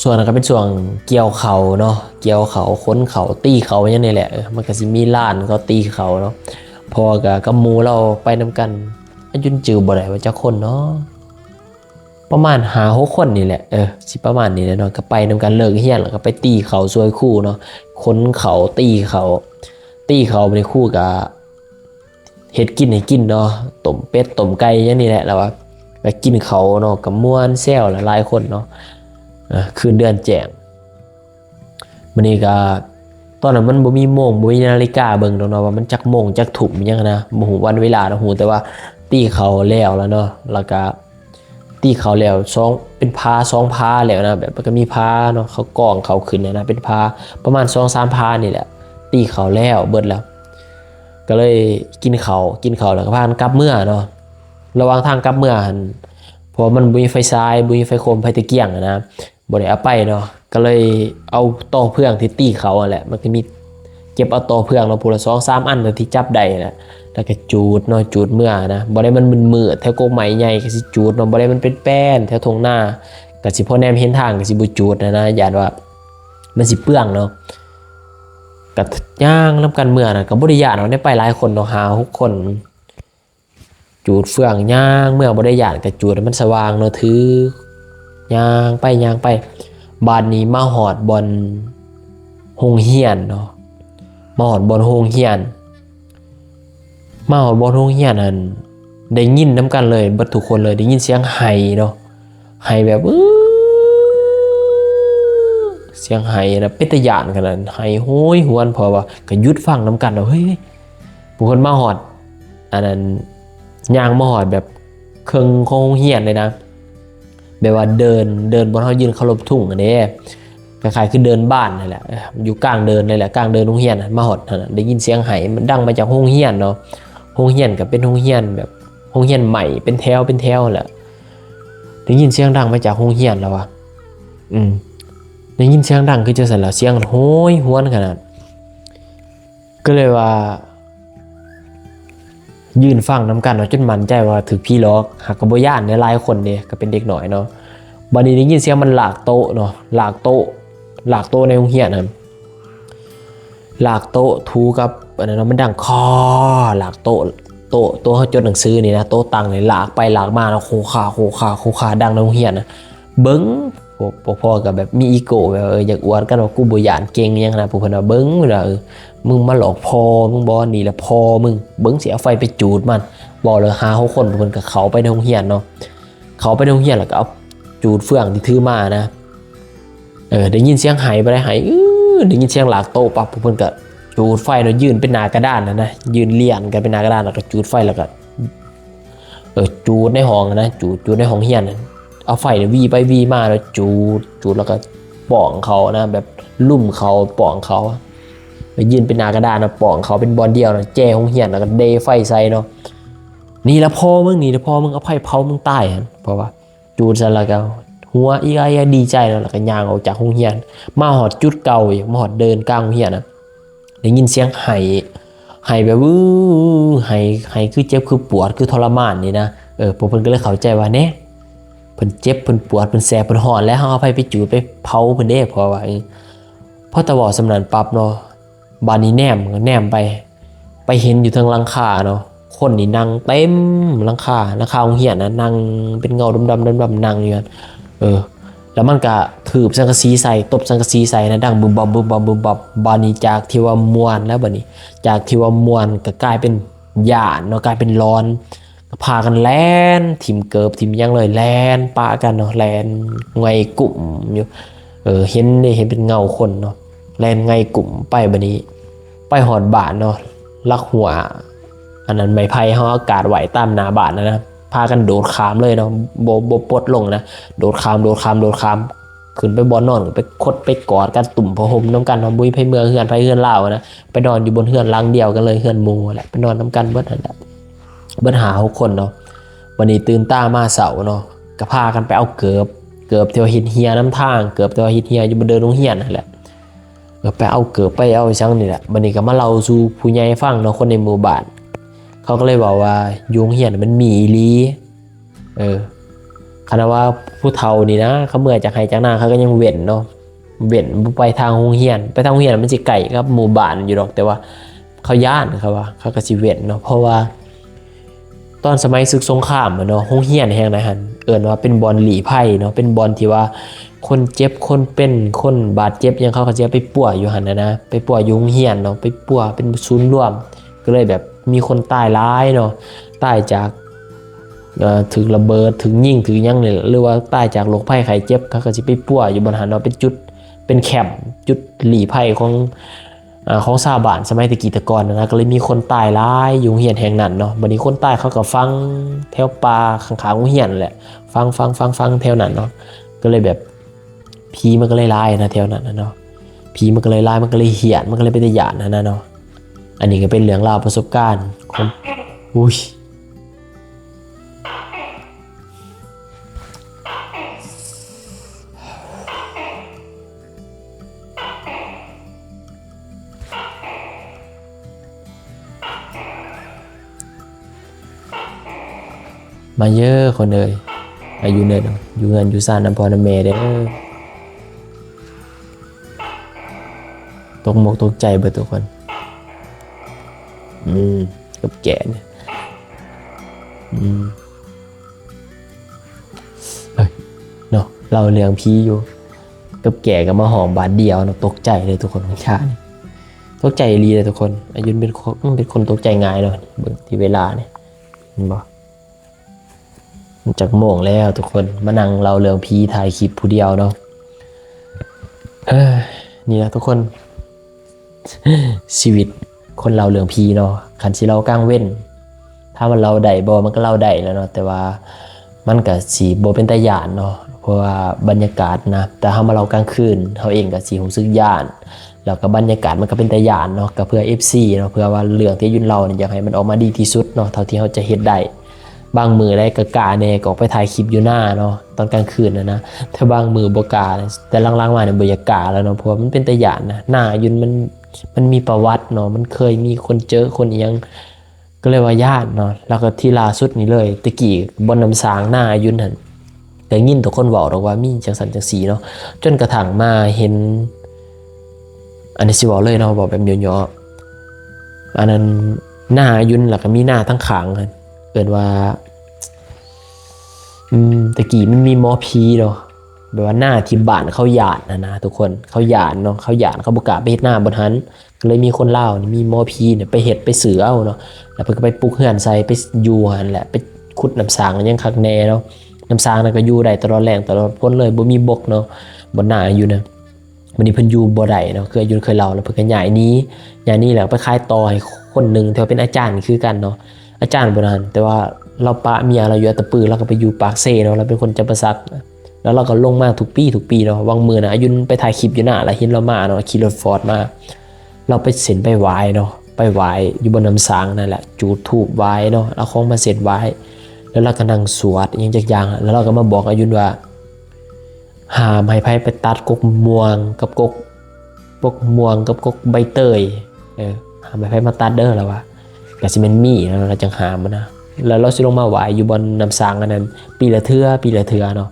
ส่วนนั้นก็เป็นส่วนเกี่ยวเขาเนาะเกี่ยวเขาค้นเขาตีเขาอย่างนี้แหละมันก็สิมีล้านเขาตีเขาเนาะพอกับหมู่เราไปนำกันอายุนจือบ่ได้ว่าจักคนเนาะประมาณ5-6 คนนี่แหละสิประมาณนี้แหละเนาะก็ไปนำกันเลิกเรียนแล้วก็ไปตีเขาซวยคู่เนาะค้นเขาตีเขาในคู่กับเฮ็ดกินให้กินเนาะต้มเป็ดต้มไก่อย่างนี้แหละแล้วว่าก็กินเขาเนาะกับม่วนแซวหลายคนเนาะคืนเดือนแจ้งมื้อนี้ก็ตอนนั้นมันบ่มีโมงบ่มีนาฬิกาเบิ่งดอกเนาะว่ามันจักโมงจักทุ่มหยังนะบ่ฮู้วันเวลาเนาะฮู้แต่ว่าตีเขาแล้วเนาะแล้วก็ตีเขาแล้วเป็นพา2พาแล้วนะแบบมันก็มีพาเนาะเขากองเขาขึ้นนะเป็นพาประมาณ 2-3 พานี่แหละตีเขาแล้วเบิดแล้วก็เลยกินเขาแล้วก็พากันกลับเมื่อเนาะระหว่างทางกลับเมื่อเพราะมันบ่มีไฟฉายบ่มีไฟโคมไฟตะเกียงนะบ่ได้เอาไปเนาะก็เลยเอาต่อเพื่องที่ตีเขาแหละมันก็มีเก็บเอาต่อเพื่องเนาะพูละ2-3 อันที่จับได้นะแล้วก็จูดเนาะจูดเมื่อนะบ่ได้มันมืดแถวกกไม้ใหญ่ก็สิจูดเนาะบ่ได้มันเป็นแป้นแถวทงหน้า ก็สิพอแนมเห็นทางก็สิบ่จูดนะญาติว่ามันสิเปลืองเนาะก็ย่างนำกันเมื่อน่ะก็บ่ได้ญาติเนาะได้ไปหลายคนเนาะ5 6คนจูดเฟืองย่างเมื่อบ่ได้ญาติก็จูดให้มันสว่างเนาะถือย่างไปบ้านนี้มาฮอดบ่อนโรงเรียนเนาะมาฮอดบ่อนโรงเรียนนั่นได้ยินนำกันเลยเบิดทุกคนเลยได้ยินเสียงไห้เนาะไห้แบบเสียงไห้นะเป็นตาย่านขนาดไห้โหยหวนเพราะว่าก็หยุดฟังนำกันเนาะเฮ้ยผู้คนมาฮอดอันนั้นย่างมาฮอดแบบเครื่องของโรงเรียนเลยนะแบบว่าเดินบนเฮายืนเคารพทุ่งอันนี้คล้ายๆคือเดินบ้านนั่นแหละอยู่กลางเดินเลยแหละกลางเดินโรงเรียนมาฮอดนั่นน่ะได้ยินเสียงไห้มันดังมาจากโรงเรียนเนาะโรงเรียนก็เป็นโรงเรียนแบบโรงเรียนใหม่เป็นแถวแหละได้ยินเสียงดังมาจากโรงเรียนแล้วว่ะได้ยินเสียงดังคือจะสั่นแล้วเสียงโหยหวนขนาดก็เลยว่ายืนฟังน้ำกันเนาะจนมั่นใจว่าถึกพี่ล็อกหักกระโบย่านเนี่ยหลายคนเนี่ยก็เป็นเด็กหน่อยเนาะบัดนี้ได้ยินเสียงมันหลากโต๊ะเนาะหลากโต๊ะในโรงเรียนนะหลากโต๊ะทูกับอันนั้นมันดังคอหลากโต๊ะเขาจดหนังสือนี่นะโต๊ะตังนี่หลากไปหลากมาแล้วโคคาดังในโรงเรียนนะเบิ้งพอกับแบบมีอีโก้แบบอยากอวดกันว่ากูบ่ย่านเก่งยังนะผู้เพิ่นว่าเบิ้งว่ามึงมาหลอกพอมึงบ่นี่แหละพอมึงเบิ้งสิเอาไฟไปจูดมันบ่เลย5 6คนเพิ่นก็เข้าไปในโรงเรียนเนาะเข้าไปในโรงเรียนแล้วก็เอาจูดเฟืองที่ถือมานะได้ยินเสียงไหบ่ได้ไหได้ยินเสียงหลากโต๊ะปั๊บเพิ่นก็จูดไฟเนาะยืนเป็นหน้ากระดานนะยืนเรียนกันเป็นหน้ากระดานแล้วก็จูดไฟแล้วก็จูดในห้องนะจูดในห้องเรียนนะเอาไฟเนี่ยวีไปวีมาแล้วจูดแล้วก็ป่องเขานะแบบลุ่มเขาป่องเขาไปยืนเป็นหน้ากระดานนะป่องเขาเป็นบอลเดียวนะแจ้ห้องเรียนแล้วก็เดไฟใส่เนาะนี่ละพ่อมึงเอาไฟเผามึงตายฮะเพราะว่าจูดซะแล้วก็หัวอีกดีใจแล้วก็ย่างออกจากห้องเรียนมาหอดจุดเก่าอีกมาหอดเดินกลางห้องเรียนนะได้ยินเสียงไห้แบบไห้คือเจ็บคือปวดคือทรมานนี่นะพวกเพิ่นก็เลยเข้าใจว่าเนี่ยเพิ่นเจ็บเพิ่นปวดเพิ่นแสบเพิ่นฮ้อนแล้วเฮาเอาไปจูดไปเผาเพิ่นเด้เพราะว่าพอตะเว้าสำนั้นปั๊บเนาะบานนี้แนมไปเห็นอยู่ทางหลังคาเนาะคนนี่นั่งเต็มหลังคาโรงเรียนนะนั่งเป็นเงาดำๆนั่งอยู่กันแล้วมันก็ถืบสังกะสีใส่ตบสังกะสีใส่นะดังบึมบัมบานี้จากที่ว่ามวนแล้วบัดนี้จากที่ว่ามวนก็กลายเป็นหยาดเนาะกลายเป็นร้อนก็พากันแล่นทิมเกิบทิมยังเลยแล่นปะกันเนาะแล่นไงกลุ่มอยู่เห็นเป็นเงาคนเนาะแล่นไงกลุ่มไปบัดนี้ไปหอดบ้านเนาะลักหัวอันนั้นไม้ไผ่เฮาอากาศไหวตามหน้าบ้านนะพากันโดดขามเลยเนาะโบปลดลงนะโดดขามขึ้นไปบอนนอนไปคดไปกอดกันตุ่มผ้าห่มน้ำกันเนาะบุ้ยไปเมืองเฮือนไปเฮือนลาวนะไปนอนอยู่บนเฮือนหลังเดียวกันเลยเฮือนหมู่แหละไปนอนน้ำกันเบิดนั่นแหละเบิดหา6 คนเนาะวันนี้ตื่นตามาเสาเนาะก็พากันไปเอาเกือบเที่ยวหินเฮียน้ำทางเกือบเที่ยวหินเฮียอยู่บนเดินโรงเรียนนั่นแหละไปเอาเกือบไปเอาจังนี่แหละวันนี้ก็มาเล่าสู่ผู้ใหญ่ฟังเนาะคนในหมู่บ้านเขาก็เลยบอกว่ายุงเหียนมันมีอีหลีคณะว่าผู้เฒ่านี่นะเขาเมื่อจากไห้จากนาเขาก็ยังเว้นเนาะเว้นไปทางโรงเรียนมันสิไกลกับหมู่บ้านอยู่ดอกแต่ว่าเขาย่านเขาว่าเขาก็สิเว้นเนาะเพราะว่าตอนสมัยศึกสงครามเนาะโรงเรียนแห่งนั้นหั่นว่าเป็นบอลหลีไพ่เนาะเป็นบอลที่ว่าคนเจ็บคนเป็นคนบาดเจ็บยังเขาก็จะไปป่วยอยู่หั่นนะไปป่วยอยู่โรงเรียนเนาะไปป่วยเป็นศูนย์รวมก็เลยแบบมีคนตายร้ายเนาะตายจากถึงระเบิดถึงยิงถึงยังเนี่ยหรือว่าตายจากโรคภัยไข้เจ็บเขาก็จะไปป่วยอยู่บนหันเนาะเป็นจุดเป็นแคมป์จุดหลีภัยของชาวบ้านสมัยตะกี้ตะกอนนะก็เลยมีคนตายร้ายอยู่เฮียนแห่งนั้นเนาะบัดนี้คนตายเขาก็ฟังแถวป่าข้างๆโรงเรียนแหละฟังแถวนั้นเนาะก็เลยแบบผีมันก็เลยร้ายนะแถวนั้นเนาะผีมันก็เลยร้ายมันก็เลยเหี้ยนมันก็เลยเป็นตาย้านนะเนาะอันนี้ก็เป็นเรื่องราวประสบการณ์ของมาเยอะคนเลย อายุเนินอยู่เงินอยู่ซ่านน้ำพอน้ำเมเด้อตกมกตกใจเบิดทุกคนกับแก่เนี่ยเนาะเราเรื่องพี่อยู่กับแก่กับมาหอมบาดเดียวเนาะตกใจเลยทุกคนของชาติตกใจรีเลยทุกคนอายุเป็นคนตกใจง่ายเนาะเบิ่งที่เวลาเนี่ยเห็นบ่มันจากโมงแล้วทุกคนมานั่งเราเรื่องพี่ถ่ายคลิปผู้เดียวเนาะนี่นะทุกคน ชีวิตคนเราเรื่องพีเนาะคันที่เรากลางเว้นถ้ามันเราได้บ่มันก็เราได้แล้วเนาะแต่ว่ามันก็สิบ่เป็นตาย่านเนาะเพราะว่าบรรยากาศนะแต่ถ้ามาเรากลางคืนเฮาเองก็สิรู้สึกย่านแล้วก็บรรยากาศมันก็เป็นตาย่านเนาะก็เพื่อ FC เนาะเพื่อว่าเรื่องที่ยุ่นเราเนี่ยอยากให้มันออกมาดีที่สุดเนาะเท่าที่เฮาจะเฮ็ดได้บางมือได้กะแน่ก็ออกไปถ่ายคลิปอยู่หน้าเนาะตอนกลางคืนนะถ้าบางมือบ่กล้าแต่หลังๆมาเนี่ยบ่อยากกล้าแล้วเนาะเพราะว่ามันเป็นตาย่านนะหน้ายุ่นมันมีประวัติเนาะมันเคยมีคนเจอคนอีหยังก็เลยว่าญาติเนาะแล้วก็ที่ล่าสุดนี้เลยตะกี้บนน้ำสางหน้ายุ่นหั่นแต่ยินทุกคนบอกว่ามีจังสันจังสีเนาะจนกระทั่งมาเห็นอันนี้สิบอกเลยเนาะบอกแบบย่อๆอันนั้นหน้ายุ่นแล้วก็มีหน้าทั้งขางกันเกิดว่าตะกี้มันมีหมอผีเนาะแบบว่าหน้าที่บ้านเขาหยาดนะทุกคนเขาหยาดเนาะเขาหยาดเขาบ่กล้าไปเฮ็ดหน้าบนหันก็เลยมีคนเล่านี่มีหมอผีเนี่ยไปเฮ็ดไปเสือเอาเนาะแล้วเพิ่นก็ไปปลุกเฮือนใส่ไปอยู่หั่นแหละไปขุดน้ำสางยังคักแน่เนาะน้ำสางนั่นก็อยู่ได้ตลอดแรงตลอดพ้นเลยบ่มีบกเนาะบนหน้าอยู่นะวันนี้เพิ่นอยู่บ่ได้เนาะเคยยุ่นเคยเล่าแล้วเพิ่นก็ย้ายหนี้แล้วไปขายต่อให้คนนึงที่ว่าเป็นอาจารย์คือกันเนาะอาจารย์บ่นั้นแต่ว่าเราปะเมียเราอยู่ตะปือเราก็ไปอยู่ปากเซเนาะเราเป็นคนจำปาสักแล้วเราก็ลงมาทุกปีเนาะวังมือนะอายุนไปถ่ายคลิปอยู่หน้าแล้วเห็นเรามาเนาะขี่รถฟอร์ดมาเราไปเซ็นไปไหว้เนาะไปไหว้อยู่บนน้ำสางนั่นแหละจูดธูปไหว้เนาะเอาของมาเซ็นไหว้แล้วเราก็นั่งสวดอย่างจักอย่างแล้วเราก็มาบอกอายุนว่าหามให้ไผไปตัดกกม่วงกับกกใบเตยหามให้ไผมาตัดเด้อแล้วว่าก็สิแม่นมีแล้วเราจังหามมันนะแล้วเราสิลงมาไหว้อยู่บนน้ำสางอันนั้นปีละเทื่อเนาะ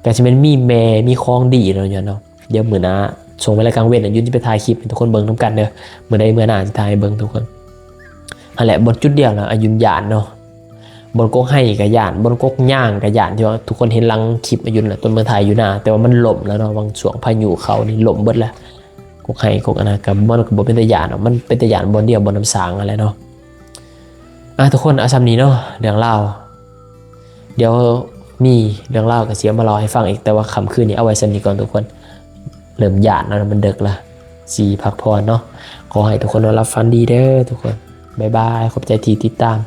ก็จะเป็นมีแม่มีคลองดีเนาะเนาะเดี๋ยวมื้อหน้าส่งไปรายการเว้นยุ่นจะไปถ่ายคลิปให้ทุกคนเบิ่งนํกันเด้อมื้อใดมื้อหน้าจะถ่ายเบิ่งทุกคนนั่นแหละบนจุดเดียวนะอายุนยานเนาะบนกกให้กับยานบนกกย่างกับยานที่ว่าทุกคนเห็นหลังคลิปอายุนน่ะต้นเมืองไทยอยู่หน้าแต่ว่ามันล่มแล้วเนาะบางช่วงพายุเขานี่ล่มเบิดแล้วกกให้กกอันนั้นก็มันก็บ่เป็นตาย่านเนาะมันเป็นตาย่านบนเดียวบนน้ำสางอะไรเนาะทุกคนเอาซ้ำนี้เนาะเรื่องราวเดี๋ยวมีเรื่องเล่ากับเสียมาเล่าให้ฟังอีกแต่ว่าค่ำคืนนี้เอาไว้สำนี้ก่อนทุกคนเริ่มหยาดแล้วมันดึกละสีพักผ่อนเนาะขอให้ทุกคนนอนรับฝันดีเด้อทุกคนบ๊ายบายขอบใจที่ติดตาม